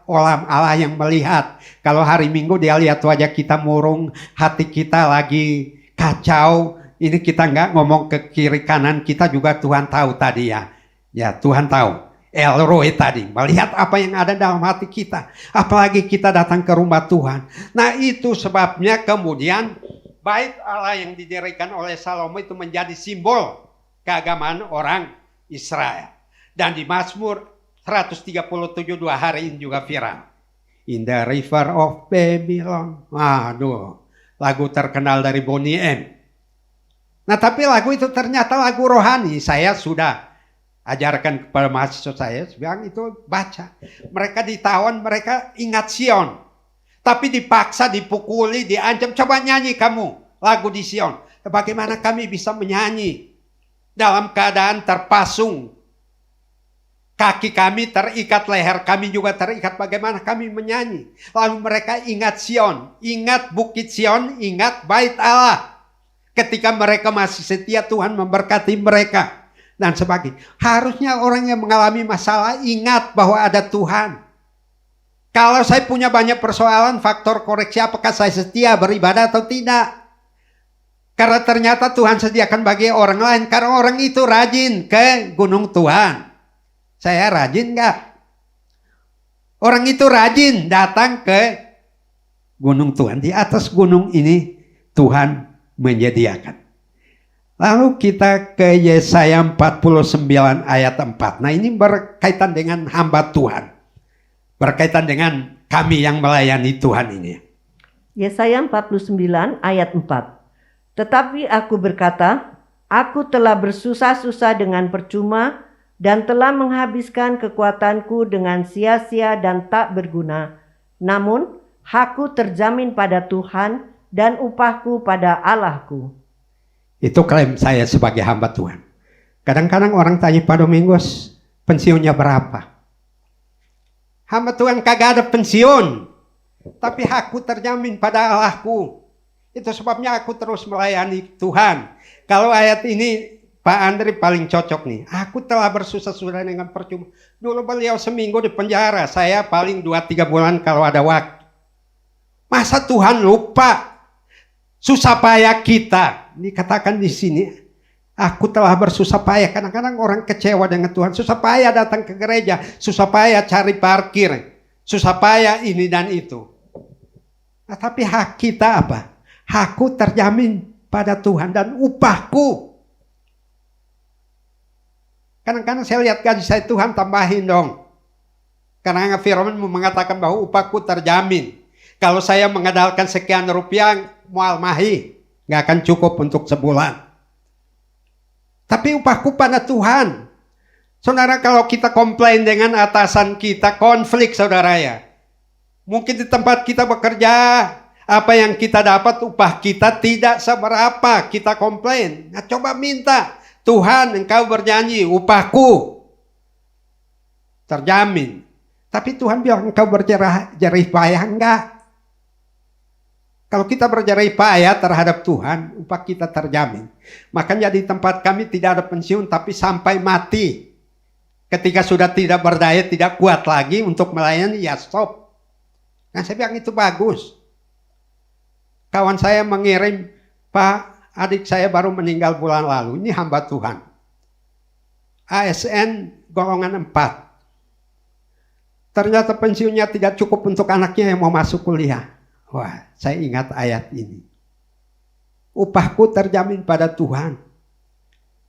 [SPEAKER 5] olam Allah yang melihat. Kalau hari Minggu dia lihat wajah kita murung, hati kita lagi kacau. Ini kita nggak ngomong ke kiri kanan, kita juga Tuhan tahu tadi ya. Ya Tuhan tahu. El Roi tadi melihat apa yang ada dalam hati kita. Apalagi kita datang ke rumah Tuhan. Nah itu sebabnya kemudian bait Allah yang didirikan oleh Salomo itu menjadi simbol keagamaan orang Israel. Dan di Mazmur 137 2 hari ini juga viral. In the river of Babylon. Aduh, lagu terkenal dari Bonnie M. Nah tapi lagu itu ternyata lagu rohani. Saya sudah ajarkan kepada mahasiswa saya, bilang itu baca. Mereka ditawan, mereka ingat Sion. Tapi dipaksa, dipukuli, diancam. Coba nyanyi kamu lagu di Sion. Bagaimana kami bisa menyanyi dalam keadaan terpasung? Kaki kami terikat, leher kami juga terikat. Bagaimana kami menyanyi? Lalu mereka ingat Sion, ingat Bukit Sion, ingat bait Allah. Ketika mereka masih setia, Tuhan memberkati mereka. Dan sebagainya. Harusnya orang yang mengalami masalah ingat bahwa ada Tuhan. Kalau saya punya banyak persoalan, faktor koreksi apakah saya setia beribadah atau tidak. Karena ternyata Tuhan sediakan bagi orang lain. Karena orang itu rajin ke gunung Tuhan. Saya rajin enggak? Orang itu rajin datang ke gunung Tuhan. Di atas gunung ini Tuhan menyediakan. Lalu kita ke Yesaya 49 ayat 4. Nah ini berkaitan dengan hamba Tuhan. Berkaitan dengan kami yang melayani Tuhan ini.
[SPEAKER 2] Yesaya 49 ayat 4. Tetapi aku berkata, aku telah bersusah-susah dengan percuma, dan telah menghabiskan kekuatanku dengan sia-sia dan tak berguna. Namun, hakku terjamin pada Tuhan dan upahku pada Allahku.
[SPEAKER 5] Itu klaim saya sebagai hamba Tuhan. Kadang-kadang orang tanya pada Domingos, pensiunnya berapa? Hamba Tuhan kagak ada pensiun. Tapi hakku terjamin pada Allahku. Itu sebabnya aku terus melayani Tuhan. Kalau ayat ini Pak Andri paling cocok nih. Aku telah bersusah-susah dengan percuma. Dulu beliau seminggu di penjara. Saya paling 2-3 bulan kalau ada waktu. Masa Tuhan lupa susah payah kita? Dikatakan di sini. Aku telah bersusah payah. Kadang-kadang orang kecewa dengan Tuhan. Susah payah datang ke gereja. Susah payah cari parkir. Susah payah ini dan itu. Nah, tapi hak kita apa? Hakku terjamin pada Tuhan dan upahku Kadang-kadang saya lihat gaji saya, Tuhan tambahin dong. Karena firman mengatakan bahwa upahku terjamin. Kalau saya mengandalkan sekian rupiah, mual mahi, nggak akan cukup untuk sebulan. Tapi upahku pada Tuhan. Saudara, kalau kita komplain dengan atasan kita, konflik saudara ya. Mungkin di tempat kita bekerja, apa yang kita dapat, upah kita tidak seberapa, kita komplain. Nah, coba minta, Tuhan engkau berjanji, upahku terjamin. Tapi Tuhan bilang engkau berjerih payah, enggak. Kalau kita berjerih payah terhadap Tuhan, upah kita terjamin. Makanya di tempat kami tidak ada pensiun, tapi sampai mati. Ketika sudah tidak berdaya, tidak kuat lagi untuk melayani, ya stop. Nah, saya bilang itu bagus. Kawan saya mengirim, Pak, adik saya baru meninggal bulan lalu, ini hamba Tuhan. ASN golongan 4. Ternyata pensiunnya tidak cukup untuk anaknya yang mau masuk kuliah. Wah, saya ingat ayat ini. Upahku terjamin pada Tuhan.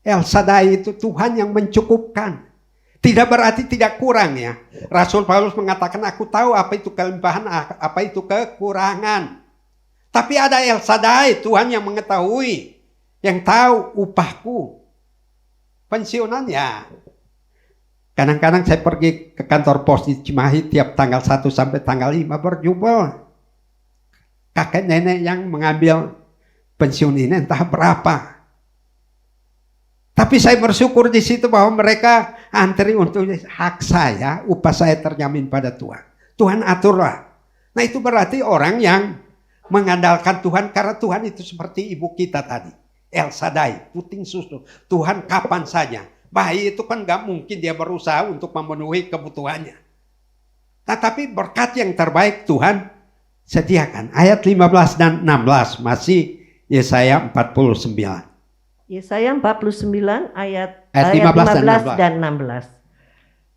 [SPEAKER 5] El Shaddai itu Tuhan yang mencukupkan. Tidak berarti tidak kurang ya. Rasul Paulus mengatakan, aku tahu apa itu kelimpahan, apa itu kekurangan. Tapi ada El Shaddai, Tuhan yang mengetahui. Yang tahu upahku. Pensiunan ya. Kadang-kadang saya pergi ke kantor pos di Cimahi tiap tanggal 1 sampai tanggal 5 berjubel. Kakek nenek yang mengambil pensiun ini entah berapa. Tapi saya bersyukur di situ bahwa mereka antri untuk hak saya, upah saya terjamin pada Tuhan. Tuhan aturlah. Nah, itu berarti orang yang mengandalkan Tuhan, karena Tuhan itu seperti ibu kita tadi. El Shaddai, puting susu. Tuhan kapan saja. Bayi itu kan gak mungkin dia berusaha untuk memenuhi kebutuhannya. Nah, tapi berkat yang terbaik Tuhan sediakan. Ayat 15 dan 16 masih Yesaya 49.
[SPEAKER 2] Yesaya 49 ayat 15
[SPEAKER 5] 15
[SPEAKER 2] dan 16.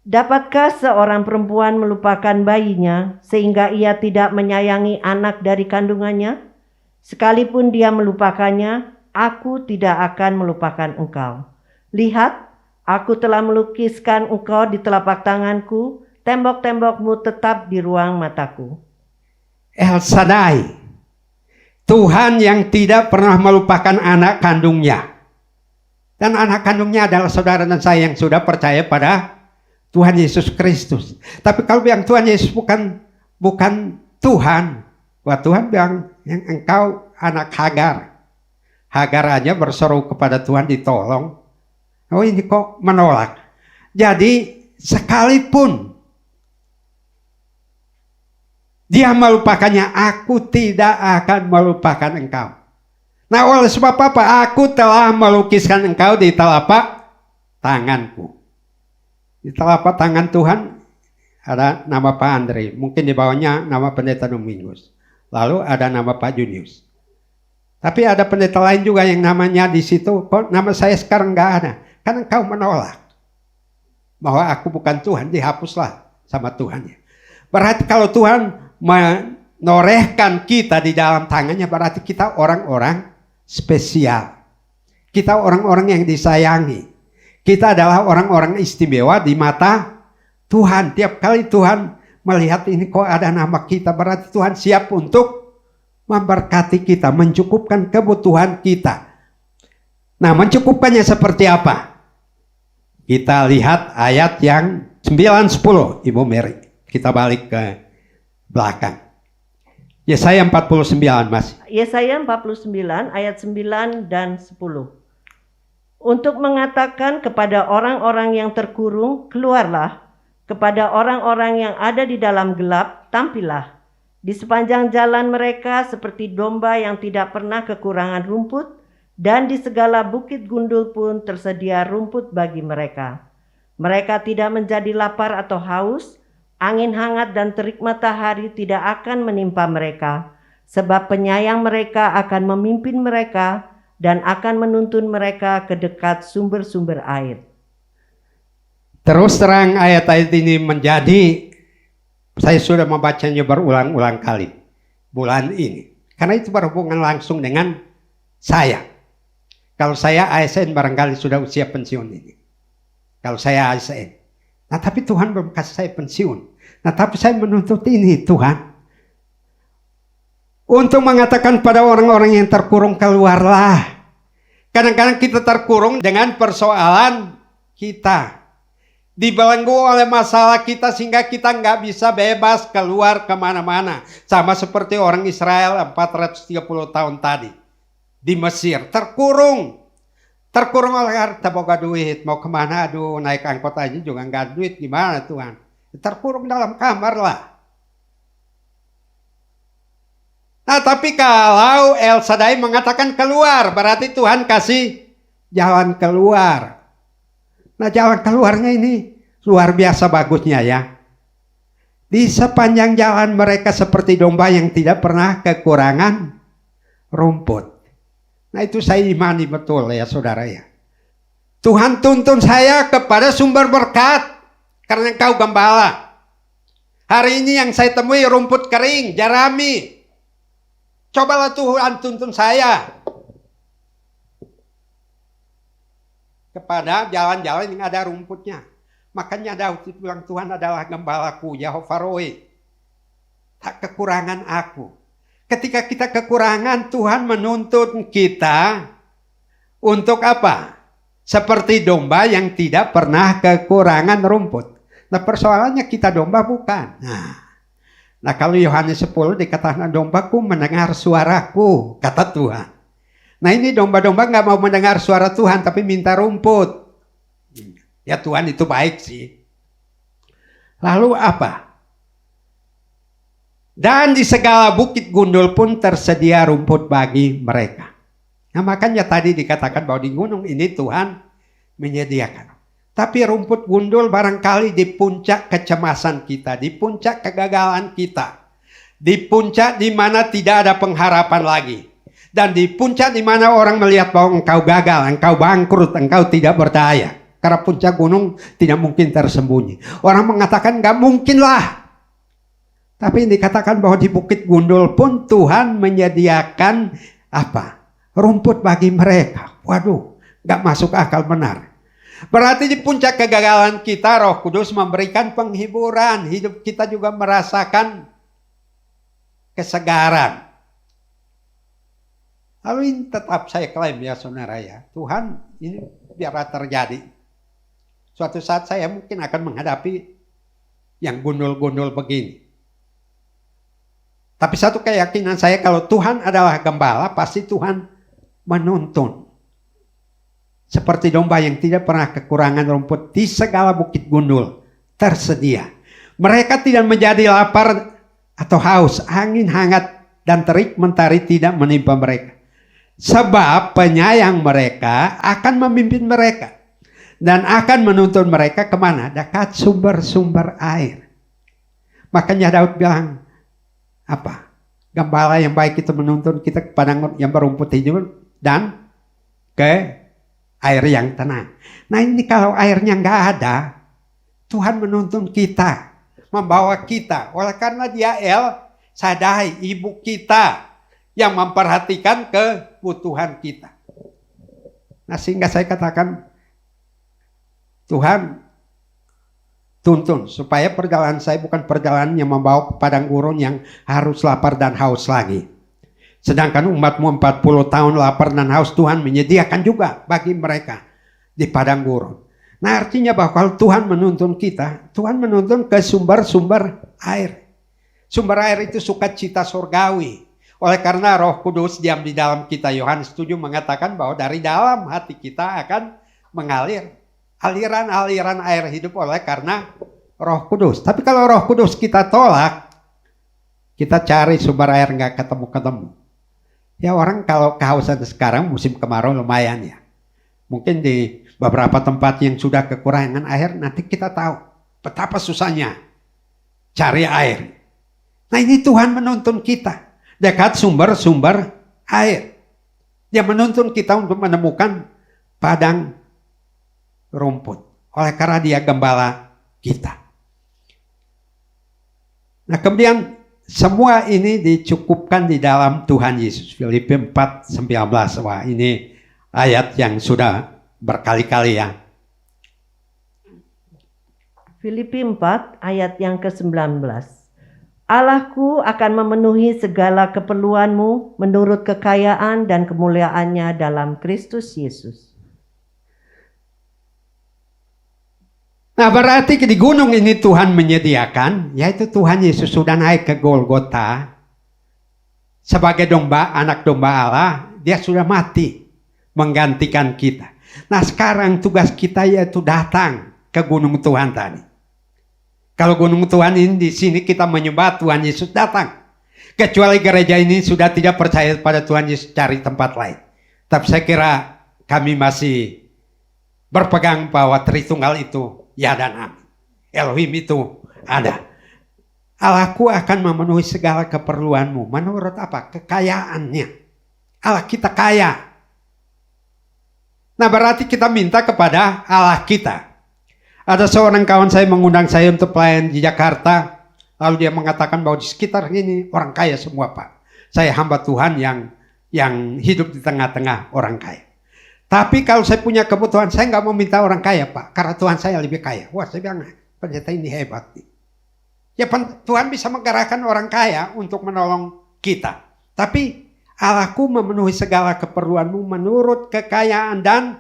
[SPEAKER 2] Dapatkah seorang perempuan melupakan bayinya sehingga ia tidak menyayangi anak dari kandungannya? Sekalipun dia melupakannya, aku tidak akan melupakan engkau. Lihat, aku telah melukiskan engkau di telapak tanganku, tembok-tembokmu tetap di ruang mataku.
[SPEAKER 5] El Shaddai, Tuhan yang tidak pernah melupakan anak kandungnya. Dan anak kandungnya adalah saudara dan saya yang sudah percaya pada Tuhan Yesus Kristus. Tapi kalau bilang Tuhan Yesus bukan Tuhan, wah Tuhan bilang yang engkau anak Hagar. Hagar aja berseru kepada Tuhan ditolong. Oh, ini kok menolak. Jadi sekalipun dia melupakannya, aku tidak akan melupakan engkau. Nah, oleh sebab apa? Aku telah melukiskan engkau di telapak tanganku. Di telapak tangan Tuhan ada nama Pak Andre. Mungkin di bawahnya nama Pendeta Domingus. Lalu ada nama Pak Junius. Tapi ada pendeta lain juga yang namanya di situ. Kok nama saya sekarang nggak ada? Karena engkau menolak. Bahwa aku bukan Tuhan, dihapuslah sama Tuhan. Berarti kalau Tuhan menorehkan kita di dalam tangannya, berarti kita orang-orang spesial. Kita orang-orang yang disayangi. Kita adalah orang-orang istimewa di mata Tuhan. Tiap kali Tuhan melihat ini kok ada nama kita, berarti Tuhan siap untuk memberkati kita, mencukupkan kebutuhan kita. Nah, mencukupkannya seperti apa? Kita lihat ayat yang 9-10, Ibu Mary. Kita balik ke belakang. Yesaya 49 Mas.
[SPEAKER 2] Yesaya 49 ayat 9 dan 10. Untuk mengatakan kepada orang-orang yang terkurung, keluarlah. Kepada orang-orang yang ada di dalam gelap, tampillah. Di sepanjang jalan mereka seperti domba yang tidak pernah kekurangan rumput, dan di segala bukit gundul pun tersedia rumput bagi mereka. Mereka tidak menjadi lapar atau haus, angin hangat dan terik matahari tidak akan menimpa mereka, sebab penyayang mereka akan memimpin mereka dan akan menuntun mereka ke dekat sumber-sumber air.
[SPEAKER 5] Terus terang ayat-ayat ini menjadi, saya sudah membacanya berulang-ulang kali bulan ini. Karena itu berhubungan langsung dengan saya. Kalau saya ASN barangkali sudah usia pensiun ini. kalau saya ASN. Nah tapi Tuhan belum kasih saya pensiun. Nah tapi saya menuntut ini Tuhan. Untuk mengatakan pada orang-orang yang terkurung, keluarlah. Kadang-kadang kita terkurung dengan persoalan kita. Dibelenggu oleh masalah kita sehingga kita nggak bisa bebas keluar kemana-mana. Sama seperti orang Israel 430 tahun tadi. Di Mesir terkurung. Terkurung oleh harta boga duit. Mau kemana? Aduh naik angkot aja juga nggak duit. Gimana Tuhan? Terkurung dalam kamar lah. Nah tapi kalau El Shaddai mengatakan keluar, berarti Tuhan kasih jalan keluar. Nah jalan keluarnya ini luar biasa bagusnya ya. Di sepanjang jalan mereka seperti domba yang tidak pernah kekurangan rumput. Nah itu saya imani betul ya saudara ya. Tuhan tuntun saya kepada sumber berkat karena Engkau gembala. Hari ini yang saya temui rumput kering, jarami. Cobalah Tuhan tuntun saya kepada jalan-jalan yang ada rumputnya. Makanya Daud bilang Tuhan adalah gembalaku, Yahova Roe. Tak kekurangan aku. Ketika kita kekurangan, Tuhan menuntun kita untuk apa? Seperti domba yang tidak pernah kekurangan rumput. Nah persoalannya kita domba bukan. Nah kalau Yohanes 10 dikatakan dombaku mendengar suaraku, kata Tuhan. Nah ini domba-domba gak mau mendengar suara Tuhan tapi minta rumput. Ya Tuhan itu baik sih. Lalu apa? Dan di segala bukit gundul pun tersedia rumput bagi mereka. Nah makanya tadi dikatakan bahwa di gunung ini Tuhan menyediakan. Tapi rumput gundul barangkali di puncak kecemasan kita, di puncak kegagalan kita, di puncak di mana tidak ada pengharapan lagi, dan di puncak di mana orang melihat bahwa engkau gagal, engkau bangkrut, engkau tidak berdaya. Karena puncak gunung tidak mungkin tersembunyi. Orang mengatakan nggak mungkin lah. Tapi dikatakan bahwa di bukit gundul pun Tuhan menyediakan apa? Rumput bagi mereka. Waduh, nggak masuk akal benar. Berarti di puncak kegagalan kita Roh Kudus memberikan penghiburan. Hidup kita juga merasakan kesegaran. Lalu ini tetap saya klaim ya saudara ya. Tuhan ini biarlah terjadi. Suatu saat saya mungkin akan menghadapi yang gundul-gundul begini. Tapi satu keyakinan saya kalau Tuhan adalah gembala pasti Tuhan menuntun. Seperti domba yang tidak pernah kekurangan rumput di segala bukit gundul tersedia. Mereka tidak menjadi lapar atau haus, angin hangat dan terik mentari tidak menimpa mereka. Sebab penyayang mereka akan memimpin mereka dan akan menuntun mereka kemana? Dekat sumber-sumber air. Makanya Daud bilang apa? Gembala yang baik itu menuntun kita ke padang yang berumput hijau dan ke air yang tenang. Nah ini kalau airnya nggak ada, Tuhan menuntun kita, membawa kita. Oleh karena Dia El Shaddai, ibu kita yang memperhatikan kebutuhan kita. Nah sehingga saya katakan Tuhan tuntun supaya perjalanan saya bukan perjalanan yang membawa ke padang gurun yang harus lapar dan haus lagi. Sedangkan umatmu 40 tahun lapar dan haus, Tuhan menyediakan juga bagi mereka di padang gurun. Nah artinya bahwa kalau Tuhan menuntun kita, Tuhan menuntun ke sumber-sumber air. Sumber air itu sukacita surgawi. Oleh karena Roh Kudus diam di dalam kita, Yohanes 7 mengatakan bahwa dari dalam hati kita akan mengalir aliran-aliran air hidup oleh karena Roh Kudus. Tapi kalau Roh Kudus kita tolak, kita cari sumber air nggak ketemu-ketemu. Ya orang kalau kehausan sekarang musim kemarau lumayan ya. Mungkin di beberapa tempat yang sudah kekurangan air nanti kita tahu betapa susahnya cari air. Nah ini Tuhan menuntun kita dekat sumber-sumber air. Dia menuntun kita untuk menemukan padang rumput. Oleh karena Dia gembala kita. Nah kemudian semua ini dicukupkan di dalam Tuhan Yesus. Filipi 4:19. Wah ini ayat yang sudah berkali-kali ya.
[SPEAKER 2] Filipi 4 ayat yang ke-19. Allahku akan memenuhi segala keperluanmu menurut kekayaan dan kemuliaannya dalam Kristus Yesus.
[SPEAKER 5] Nah, berarti di gunung ini Tuhan menyediakan, yaitu Tuhan Yesus sudah naik ke Golgota sebagai domba, anak domba Allah. Dia sudah mati menggantikan kita. Nah, sekarang tugas kita yaitu datang ke gunung Tuhan tadi. Kalau gunung Tuhan ini di sini kita menyembah Tuhan Yesus datang. Kecuali gereja ini sudah tidak percaya pada Tuhan Yesus, cari tempat lain. Tapi saya kira kami masih berpegang bahwa Tritunggal itu ya dan amin. Elohim itu ada. Allahku akan memenuhi segala keperluanmu. Menurut apa? Kekayaannya. Allah kita kaya. Nah, berarti kita minta kepada Allah kita. Ada seorang kawan saya mengundang saya untuk pelayan di Jakarta. Lalu dia mengatakan bahwa di sekitar ini orang kaya semua, Pak. Saya hamba Tuhan yang hidup di tengah-tengah orang kaya. Tapi kalau saya punya kebutuhan, saya nggak mau minta orang kaya, Pak. Karena Tuhan saya lebih kaya. Wah, saya bilang, ternyata ini hebat. Ya, Tuhan bisa menggerakkan orang kaya untuk menolong kita. Tapi Allahku memenuhi segala keperluanmu menurut kekayaan dan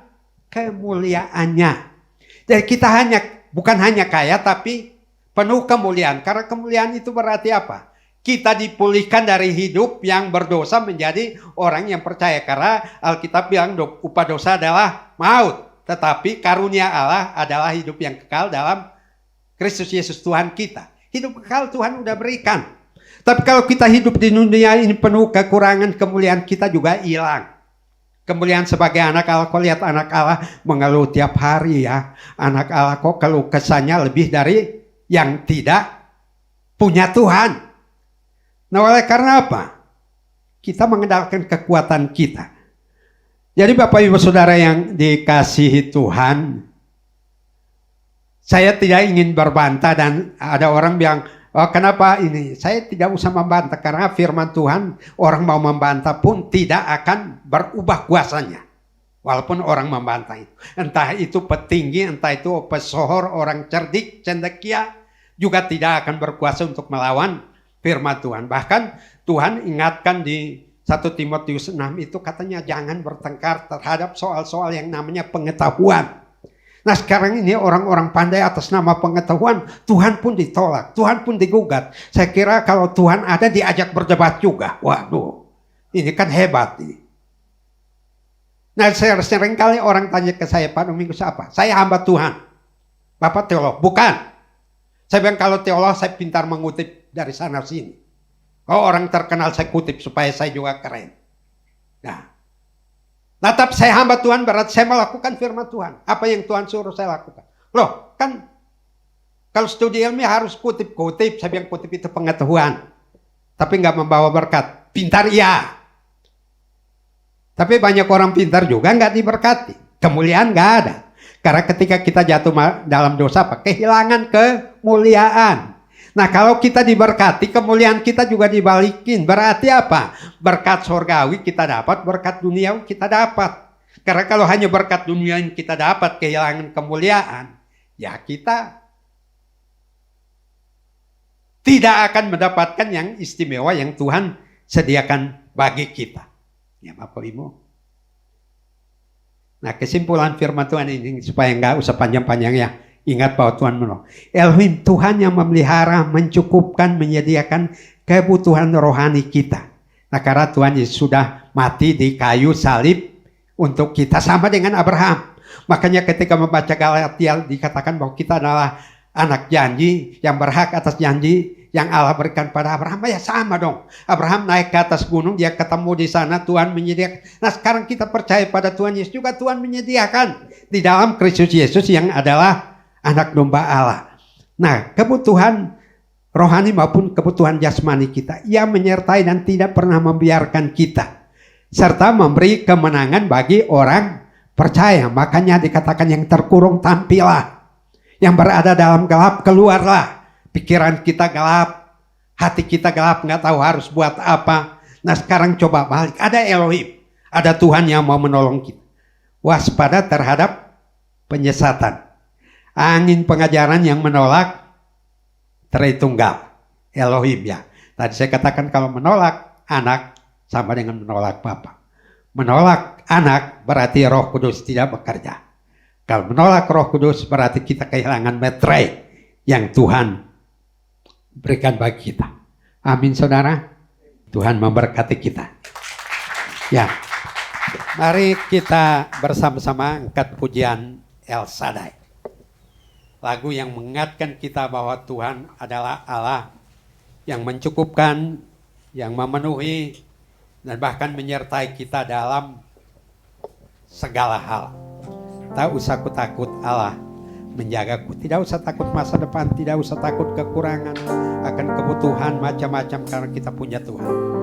[SPEAKER 5] kemuliaannya. Jadi kita bukan hanya kaya, tapi penuh kemuliaan. Karena kemuliaan itu berarti apa? Kita dipulihkan dari hidup yang berdosa menjadi orang yang percaya. Karena Alkitab bilang upah dosa adalah maut. Tetapi karunia Allah adalah hidup yang kekal dalam Kristus Yesus Tuhan kita. Hidup kekal Tuhan udah berikan. Tapi kalau kita hidup di dunia ini penuh kekurangan, kemuliaan kita juga hilang. Kemuliaan sebagai anak Allah, kok lihat anak Allah mengeluh tiap hari ya. Anak Allah kok keluh kesahnya lebih dari yang tidak punya Tuhan. Nah, oleh karena apa? Kita mengandalkan kekuatan kita. Jadi Bapak Ibu Saudara yang dikasihi Tuhan, saya tidak ingin berbantah dan ada orang bilang, oh kenapa ini? Saya tidak usah membantah karena firman Tuhan orang mau membantah pun tidak akan berubah kuasanya. Walaupun orang membantah itu. Entah itu petinggi, entah itu pesohor, orang cerdik, cendekia juga tidak akan berkuasa untuk melawan firman Tuhan. Bahkan Tuhan ingatkan di 1 Timotius 6 itu katanya jangan bertengkar terhadap soal-soal yang namanya pengetahuan. Nah sekarang ini orang-orang pandai atas nama pengetahuan, Tuhan pun ditolak, Tuhan pun digugat. Saya kira kalau Tuhan ada diajak berdebat juga. Waduh, ini kan hebat ini. Nah sering kali orang tanya ke saya, Pak Domingus apa? Saya hamba Tuhan. Bapak teolog? Bukan. Saya bilang kalau teolog saya pintar mengutip dari sana sini. Kalau orang terkenal saya kutip supaya saya juga keren. Nah, tapi saya hamba Tuhan berarti saya melakukan firman Tuhan. Apa yang Tuhan suruh saya lakukan. Loh, kan kalau studi ilmiah harus kutip-kutip. Saya bilang kutip itu pengetahuan. Tapi nggak membawa berkat. Pintar iya. Tapi banyak orang pintar juga nggak diberkati. Kemuliaan nggak ada. Karena ketika kita jatuh dalam dosa, apa? Kehilangan kemuliaan. Nah kalau kita diberkati, kemuliaan kita juga dibalikin. Berarti apa? Berkat surgawi kita dapat, berkat duniawi kita dapat. Karena kalau hanya berkat dunia yang kita dapat, kehilangan kemuliaan, ya kita tidak akan mendapatkan yang istimewa yang Tuhan sediakan bagi kita. Ya Bapak Ibu. Nah kesimpulan firman Tuhan ini supaya nggak usah panjang-panjang ya. Ingat bahwa Tuhan menolong. Elohim Tuhan yang memelihara, mencukupkan, menyediakan kebutuhan rohani kita. Nah karena Tuhan Yesus sudah mati di kayu salib untuk kita sama dengan Abraham. Makanya ketika membaca Galatia dikatakan bahwa kita adalah anak janji yang berhak atas janji yang Allah berikan pada Abraham. Ya sama dong. Abraham naik ke atas gunung, dia ketemu di sana, Tuhan menyediakan. Nah sekarang kita percaya pada Tuhan Yesus juga Tuhan menyediakan di dalam Kristus Yesus yang adalah anak domba Allah. Nah, kebutuhan rohani maupun kebutuhan jasmani kita, Ia menyertai dan tidak pernah membiarkan kita, serta memberi kemenangan bagi orang percaya. Makanya dikatakan yang terkurung tampillah, yang berada dalam gelap keluarlah. Pikiran kita gelap, hati kita gelap, nggak tahu harus buat apa. Nah, sekarang coba balik. Ada Elohim, ada Tuhan yang mau menolong kita. Waspada terhadap penyesatan. Angin pengajaran yang menolak Tritunggal, Elohim ya. Tadi saya katakan kalau menolak anak sama dengan menolak Bapa. Menolak anak berarti Roh Kudus tidak bekerja. Kalau menolak Roh Kudus berarti kita kehilangan metre yang Tuhan berikan bagi kita. Amin saudara. Tuhan memberkati kita. Ya, mari kita bersama-sama angkat pujian El Shaddai. Lagu yang mengingatkan kita bahwa Tuhan adalah Allah yang mencukupkan, yang memenuhi, dan bahkan menyertai kita dalam segala hal. Tak usah takut Allah menjagaku. Tidak usah takut masa depan, tidak usah takut kekurangan, akan kebutuhan macam-macam karena kita punya Tuhan.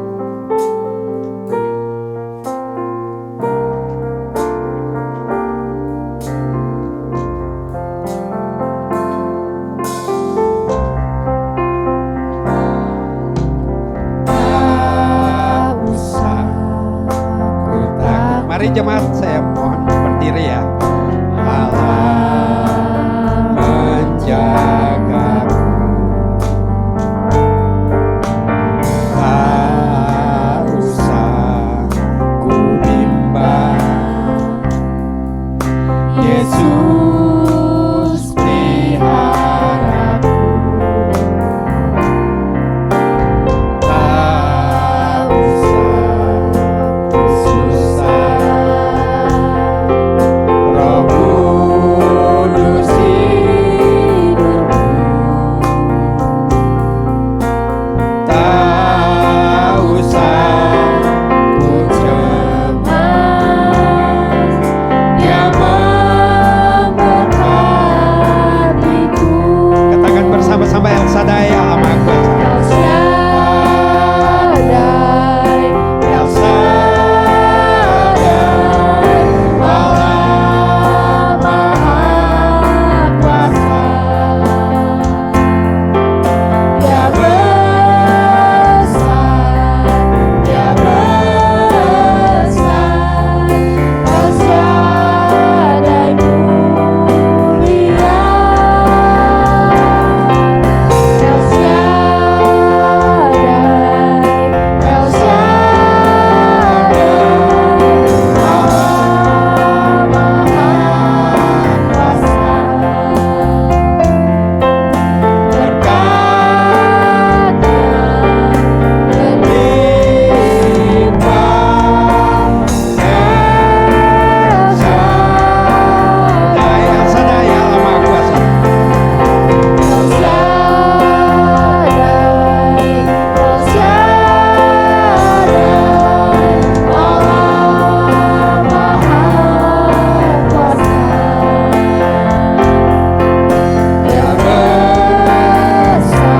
[SPEAKER 5] Mari jemaat saya mohon berdiri ya. Allah menjagaku, tak usah ku bimbang. Yesus peliharaku, tak usah susah. Roh Kudus hidupku, tak usah ku cemas, Dia memberkatiku. Katakan bersama-sama El Shaddai, Allah Maha Kuasa. El Shaddai, Allah Maha Kuasa. Dia besar, Dia besar. El Shaddai mulia. El Shaddai, El Shaddai, Allah Maha Kuasa. Berkatnya berlimpah. El Shaddai, El Shaddai, Allah Maha Kuasa. El Shaddai, El Shaddai, Allah Maha Kuasa.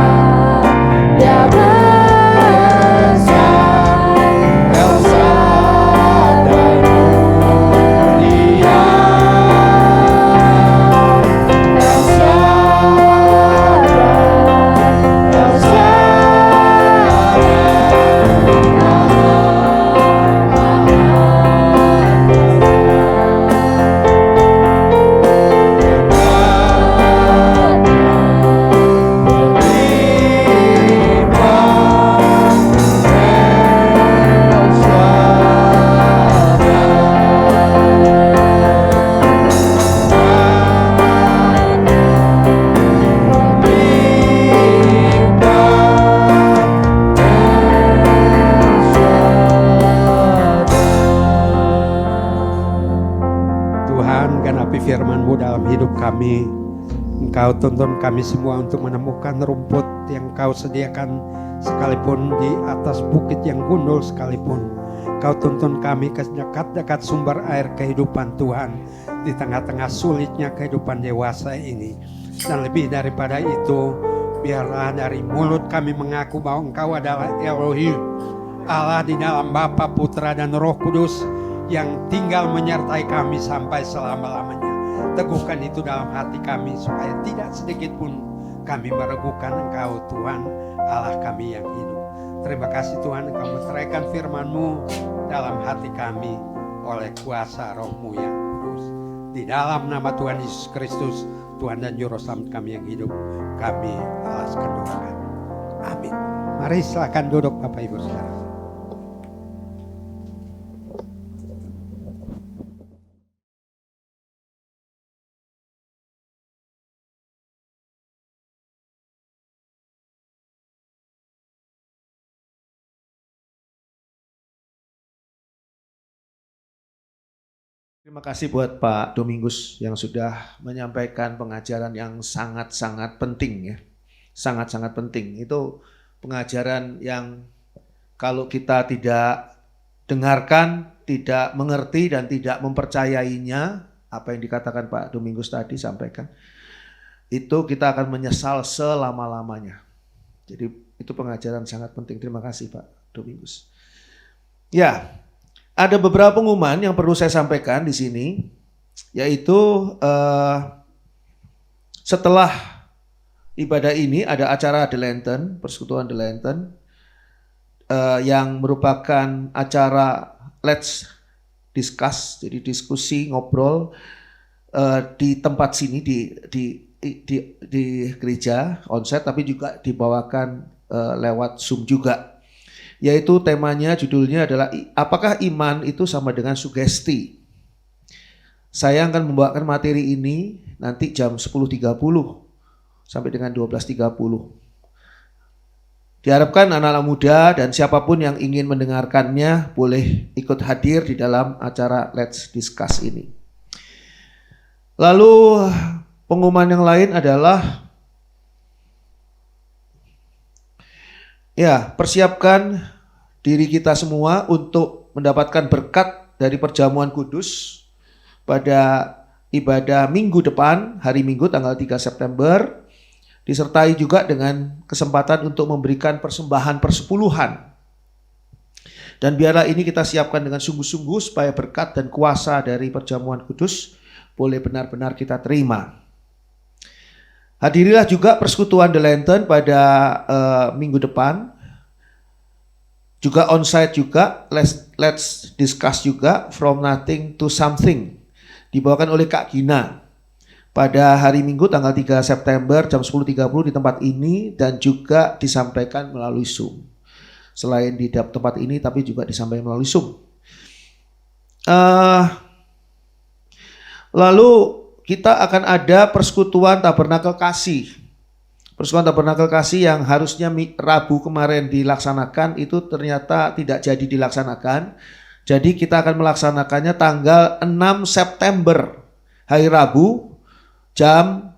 [SPEAKER 5] Dia besar, Dia besar. El Shaddai mulia. El Shaddai, El Tuhan, genapi firman-Mu dalam hidup kami. Engkau tuntun kami semua untuk menemukan rumput yang Kau sediakan sekalipun di atas bukit yang gundul sekalipun. Kau tuntun kami ke dekat-dekat sumber air kehidupan Tuhan di tengah-tengah sulitnya kehidupan dewasa ini. Dan lebih daripada itu, biarlah dari mulut kami mengaku bahwa Engkau adalah Elohim, Allah di dalam Bapa, Putra, dan Roh Kudus yang tinggal menyertai kami sampai selama-lamanya. Teguhkan itu dalam hati kami supaya tidak sedikit pun kami meragukan Engkau, Tuhan Allah kami yang hidup. Terima kasih Tuhan, Engkau meteraikan firman-Mu dalam hati kami oleh kuasa Roh-Mu yang kudus. Di dalam nama Tuhan Yesus Kristus, Tuhan dan Juru Selamat kami yang hidup, kami alaskan doa kami. Amin. Mari silakan duduk Bapak Ibu Saudara.
[SPEAKER 6] Terima kasih buat Pak Domingus yang sudah menyampaikan pengajaran yang sangat-sangat penting ya. Sangat-sangat penting. Itu pengajaran yang kalau kita tidak dengarkan, tidak mengerti dan tidak mempercayainya, apa yang dikatakan Pak Domingus tadi sampaikan, itu kita akan menyesal selama-lamanya. Jadi itu pengajaran sangat penting. Terima kasih Pak Domingus. Ya. Ada beberapa pengumuman yang perlu saya sampaikan di sini, yaitu setelah ibadah ini ada acara The Lantern, Persekutuan The Lantern, yang merupakan acara Let's Discuss, jadi diskusi ngobrol di tempat sini di gereja onsite, tapi juga dibawakan lewat Zoom juga. Yaitu temanya, judulnya adalah apakah iman itu sama dengan sugesti. Saya akan membawakan materi ini nanti jam 10.30 sampai dengan 12.30. Diharapkan anak-anak muda dan siapapun yang ingin mendengarkannya boleh ikut hadir di dalam acara Let's Discuss ini. Lalu pengumuman yang lain adalah ya, persiapkan diri kita semua untuk mendapatkan berkat dari perjamuan kudus pada ibadah minggu depan, hari Minggu tanggal 3 September, disertai juga dengan kesempatan untuk memberikan persembahan persepuluhan. Dan biarlah ini kita siapkan dengan sungguh-sungguh supaya berkat dan kuasa dari perjamuan kudus boleh benar-benar kita terima. Hadirilah juga persekutuan The Lantern pada minggu depan. Juga onsite juga, let's discuss juga From Nothing to Something. Dibawakan oleh Kak Gina. Pada hari Minggu tanggal 3 September jam 10.30 di tempat ini dan juga disampaikan melalui Zoom. Selain di tempat ini tapi juga disampaikan melalui Zoom. Lalu kita akan ada persekutuan Tabernakel Kasih. Persekutuan Tabernakel Kasih yang harusnya Rabu kemarin dilaksanakan itu ternyata tidak jadi dilaksanakan. Jadi kita akan melaksanakannya tanggal 6 September hari Rabu jam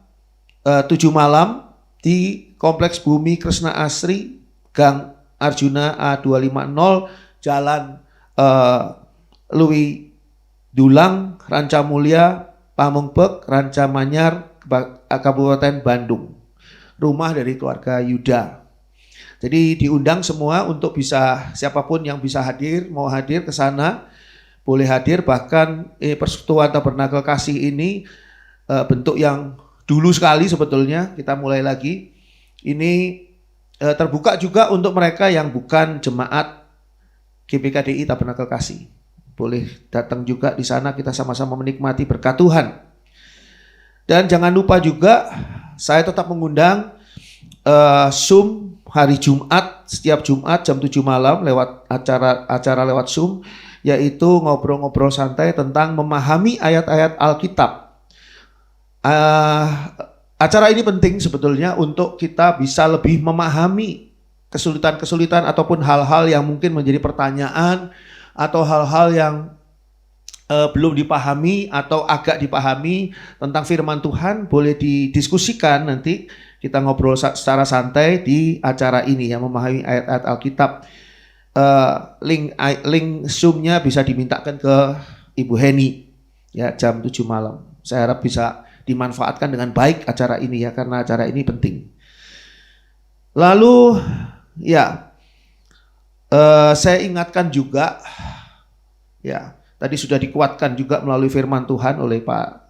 [SPEAKER 6] 7 malam di Kompleks Bumi Kresna Asri, Gang Arjuna A250, Jalan Lui Dulang, Rancamulya, Pamengpek, Rancamanyar, Kabupaten Bandung. Rumah dari keluarga Yuda. Jadi diundang semua untuk bisa, siapapun yang bisa hadir, mau hadir ke sana, boleh hadir. Bahkan Persekutuan Tabernakel Kasih ini bentuk yang dulu sekali sebetulnya, kita mulai lagi. Ini terbuka juga untuk mereka yang bukan jemaat GPKDI Tabernakel Kasih. Boleh datang juga di sana, kita sama-sama menikmati berkat Tuhan. Dan jangan lupa juga, saya tetap mengundang Zoom hari Jumat, setiap Jumat jam 7 malam lewat acara lewat Zoom, yaitu ngobrol-ngobrol santai tentang memahami ayat-ayat Alkitab. Acara ini penting sebetulnya untuk kita bisa lebih memahami kesulitan-kesulitan ataupun hal-hal yang mungkin menjadi pertanyaan atau hal-hal yang belum dipahami atau agak dipahami tentang firman Tuhan, boleh didiskusikan nanti. Kita ngobrol secara santai di acara ini yang memahami ayat-ayat Alkitab. Link Zoom-nya bisa dimintakan ke Ibu Heni ya jam 7 malam. Saya harap bisa dimanfaatkan dengan baik acara ini ya, karena acara ini penting. Lalu ya saya ingatkan juga ya, tadi sudah dikuatkan juga melalui firman Tuhan oleh Pak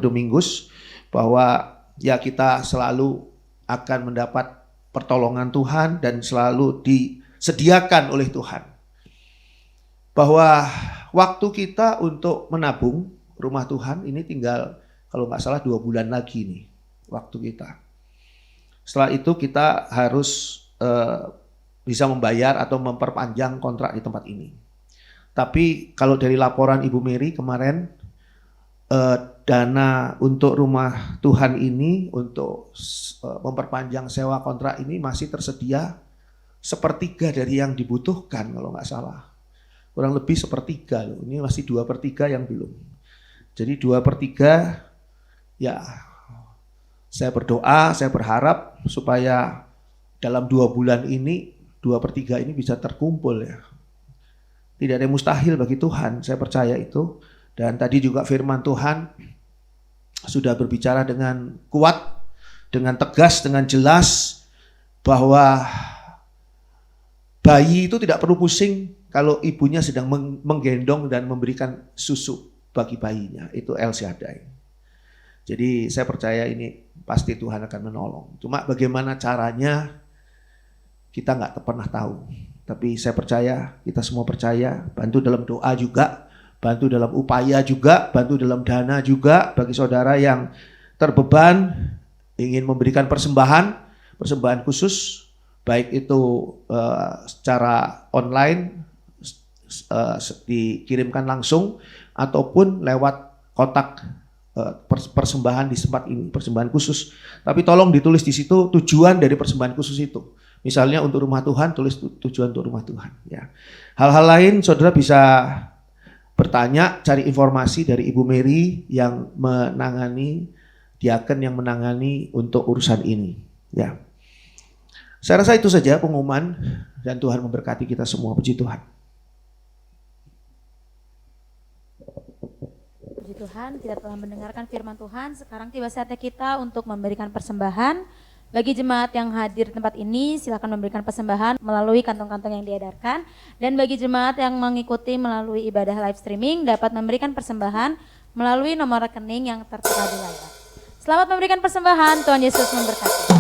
[SPEAKER 6] Domingus bahwa ya kita selalu akan mendapat pertolongan Tuhan dan selalu disediakan oleh Tuhan. Bahwa waktu kita untuk menabung rumah Tuhan ini tinggal Kalau nggak salah 2 bulan lagi nih waktu kita. Setelah itu kita harus bisa membayar atau memperpanjang kontrak di tempat ini. Tapi kalau dari laporan Ibu Mary kemarin, dana untuk rumah Tuhan ini, untuk memperpanjang sewa kontrak ini masih tersedia 1/3 dari yang dibutuhkan kalau nggak salah. Kurang lebih 1/3 loh, ini masih 2/3 yang belum. Jadi 2/3 ya saya berdoa, saya berharap supaya dalam 2 bulan ini 2/3 ini bisa terkumpul ya. Tidak ada yang mustahil bagi Tuhan, saya percaya itu. Dan tadi juga firman Tuhan sudah berbicara dengan kuat, dengan tegas, dengan jelas bahwa bayi itu tidak perlu pusing kalau ibunya sedang menggendong dan memberikan susu bagi bayinya. Itu El Shaddai. Jadi saya percaya ini pasti Tuhan akan menolong. Cuma bagaimana caranya kita nggak pernah tahu. Tapi saya percaya, kita semua percaya, bantu dalam doa juga, bantu dalam upaya juga, bantu dalam dana juga bagi saudara yang terbeban ingin memberikan persembahan khusus, baik itu secara online dikirimkan langsung ataupun lewat kotak persembahan di tempat ini, persembahan khusus. Tapi tolong ditulis di situ tujuan dari persembahan khusus itu. Misalnya untuk rumah Tuhan, tulis tujuan untuk rumah Tuhan. Ya. Hal-hal lain saudara bisa bertanya, cari informasi dari Ibu Mary yang menangani, diaken yang menangani untuk urusan ini. Ya. Saya rasa itu saja pengumuman dan Tuhan memberkati kita semua. Puji Tuhan.
[SPEAKER 1] Puji Tuhan, kita telah mendengarkan firman Tuhan. Sekarang tiba saatnya kita untuk memberikan persembahan. Bagi jemaat yang hadir di tempat ini, silakan memberikan persembahan melalui kantong-kantong yang diedarkan. Dan bagi jemaat yang mengikuti melalui ibadah live streaming, dapat memberikan persembahan melalui nomor rekening yang tertera di layar. Selamat memberikan persembahan, Tuhan Yesus memberkati.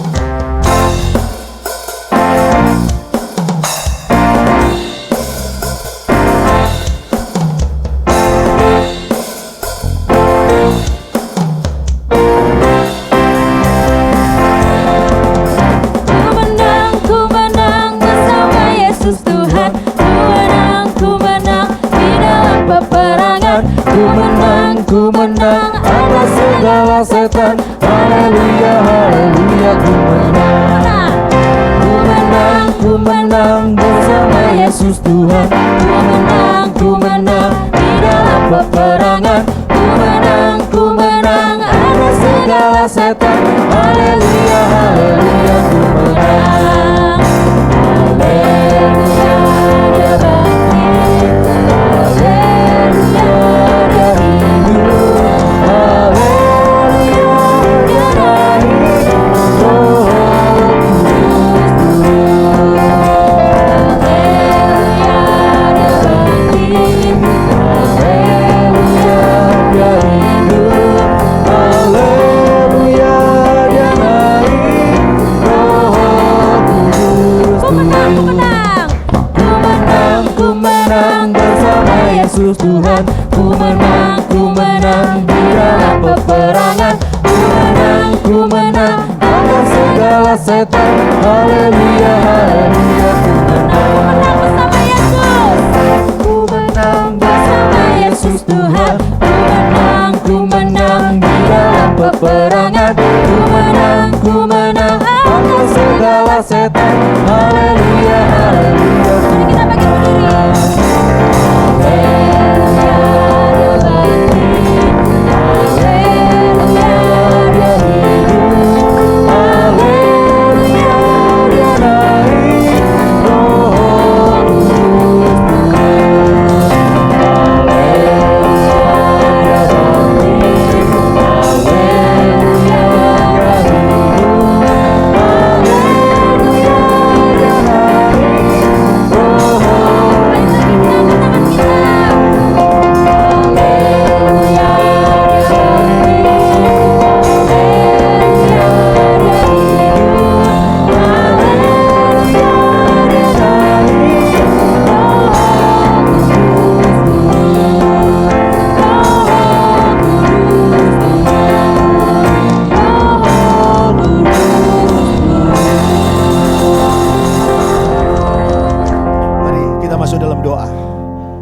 [SPEAKER 4] Ku menang atas segala setan. Haleluya, haleluya, ku menang. Ku menang bersama Yesus Tuhan. Ku menang di dalam peperangan. Ku menang atas segala setan. Haleluya, haleluya, ku menang. Haleluya, dia bangkit. Haleluya, dia hidup. Haleluya, dia naik. Roh Kudus turun. Haleluya, dia bangkit. Haleluya, dia hidup. Haleluya, dia naik. Roh Kudus.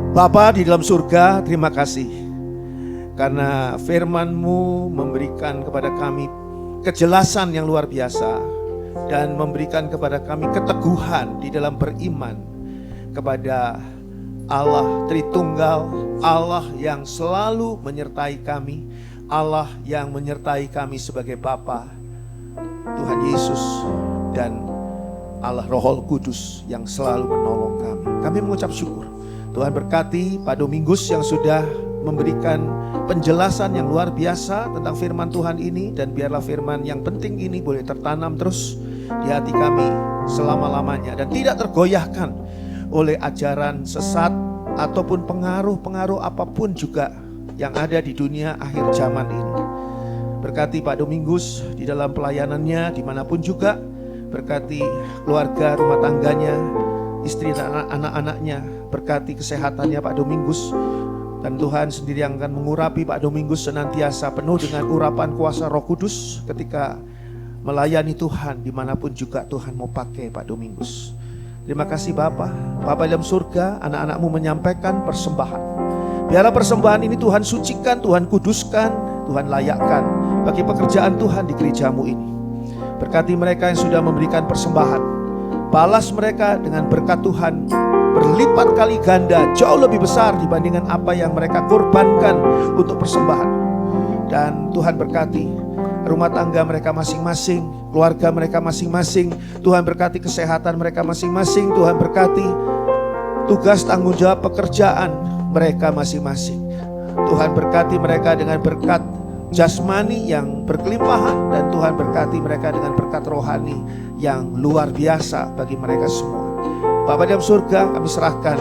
[SPEAKER 6] Bapa di dalam surga, terima kasih karena firman-Mu memberikan kepada kami kejelasan yang luar biasa dan memberikan kepada kami keteguhan di dalam beriman kepada Allah Tritunggal, Allah yang selalu menyertai kami, Allah yang menyertai kami sebagai Bapa, Tuhan Yesus, dan Allah Roh Kudus yang selalu menolong kami. Kami mengucap syukur. Tuhan berkati Pak Domingus yang sudah memberikan penjelasan yang luar biasa tentang firman Tuhan ini, dan biarlah firman yang penting ini boleh tertanam terus di hati kami selama-lamanya dan tidak tergoyahkan oleh ajaran sesat ataupun pengaruh-pengaruh apapun juga yang ada di dunia akhir zaman ini. Berkati Pak Domingus di dalam pelayanannya dimanapun juga, berkati keluarga rumah tangganya, istri dan anak-anaknya, berkati kesehatannya Pak Domingus, dan Tuhan sendiri yang akan mengurapi Pak Domingus senantiasa penuh dengan urapan kuasa Roh Kudus ketika melayani Tuhan dimanapun juga Tuhan mau pakai Pak Domingus. Terima kasih Bapa dalam surga, anak-anak-Mu menyampaikan persembahan. Biarlah persembahan ini Tuhan sucikan, Tuhan kuduskan, Tuhan layakkan bagi pekerjaan Tuhan di gereja-Mu ini. Berkati mereka yang sudah memberikan persembahan, balas mereka dengan berkat Tuhan berlipat kali ganda, jauh lebih besar dibandingkan apa yang mereka korbankan untuk persembahan. Dan Tuhan berkati rumah tangga mereka masing-masing, keluarga mereka masing-masing. Tuhan berkati kesehatan mereka masing-masing. Tuhan berkati tugas tanggung jawab pekerjaan mereka masing-masing. Tuhan berkati mereka dengan berkat jasmani yang berkelimpahan, dan Tuhan berkati mereka dengan berkat rohani yang luar biasa bagi mereka semua. Bapa dalam surga, kami serahkan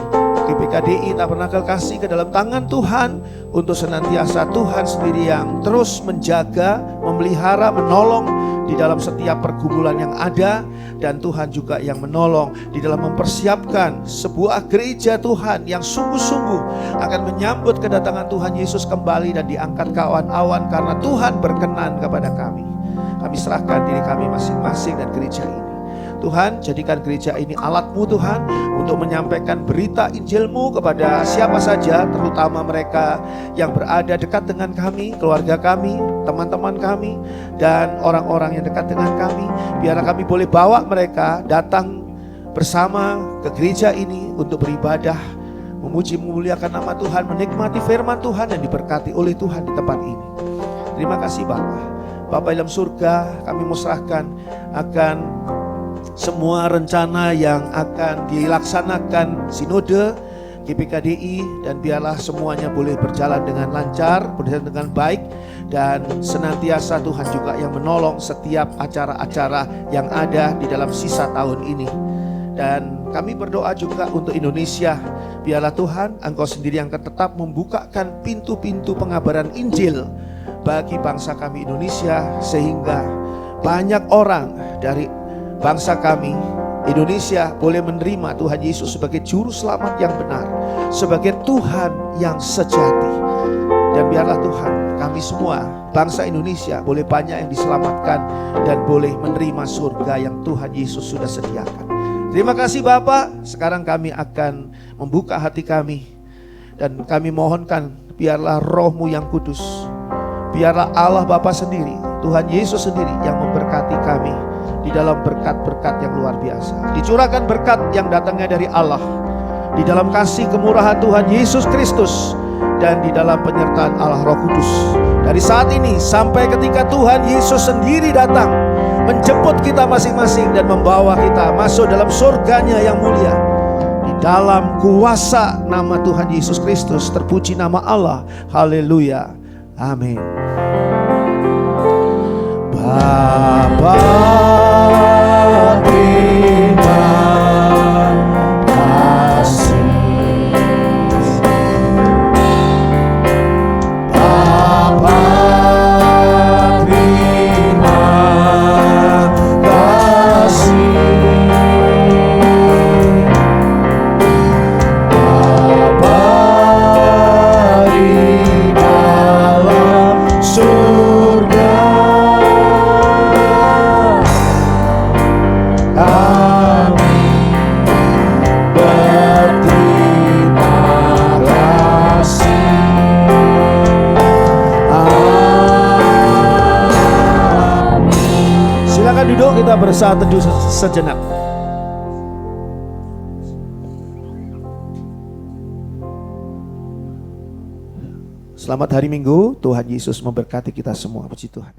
[SPEAKER 6] GPKDI Tabernakel Kasih ke dalam tangan Tuhan, untuk senantiasa Tuhan sendiri yang terus menjaga, memelihara, menolong di dalam setiap pergumulan yang ada, dan Tuhan juga yang menolong di dalam mempersiapkan sebuah gereja Tuhan yang sungguh-sungguh akan menyambut kedatangan Tuhan Yesus kembali dan diangkat ke awan-awan karena Tuhan berkenan kepada kami. Kami serahkan diri kami masing-masing dan gereja ini. Tuhan, jadikan gereja ini alat-Mu Tuhan untuk menyampaikan berita Injil-Mu kepada siapa saja, terutama mereka yang berada dekat dengan kami, keluarga kami, teman-teman kami, dan orang-orang yang dekat dengan kami. Biarlah kami boleh bawa mereka datang bersama ke gereja ini untuk beribadah, memuji memuliakan nama Tuhan, menikmati firman Tuhan dan diberkati oleh Tuhan di tempat ini. Terima kasih Bapa dalam surga, kami mau serahkan akan semua rencana yang akan dilaksanakan sinode GPKDI, dan biarlah semuanya boleh berjalan dengan lancar, berjalan dengan baik, dan senantiasa Tuhan juga yang menolong setiap acara-acara yang ada di dalam sisa tahun ini. Dan kami berdoa juga untuk Indonesia. Biarlah Tuhan, Engkau sendiri yang akan tetap membukakan pintu-pintu pengabaran Injil bagi bangsa kami Indonesia, sehingga banyak orang dari bangsa kami Indonesia boleh menerima Tuhan Yesus sebagai juru selamat yang benar, sebagai Tuhan yang sejati. Dan biarlah Tuhan, kami semua bangsa Indonesia boleh banyak yang diselamatkan dan boleh menerima surga yang Tuhan Yesus sudah sediakan. Terima kasih Bapa. Sekarang kami akan membuka hati kami, dan kami mohonkan biarlah Roh-Mu yang kudus, biarlah Allah Bapa sendiri, Tuhan Yesus sendiri yang memberkati kami di dalam berkat-berkat yang luar biasa. Dicurahkan berkat yang datangnya dari Allah, di dalam kasih kemurahan Tuhan Yesus Kristus, dan di dalam penyertaan Allah Roh Kudus. Dari saat ini sampai ketika Tuhan Yesus sendiri datang menjemput kita masing-masing dan membawa kita masuk dalam surganya yang mulia. Di dalam kuasa nama Tuhan Yesus Kristus, terpuji nama Allah. Haleluya. Amin. Bapa, terima kasih. Bapa, terima kasih. Bapa di dalam surga, kita bersaat teduh sejenak. Selamat hari Minggu, Tuhan Yesus memberkati kita semua. Puji Tuhan.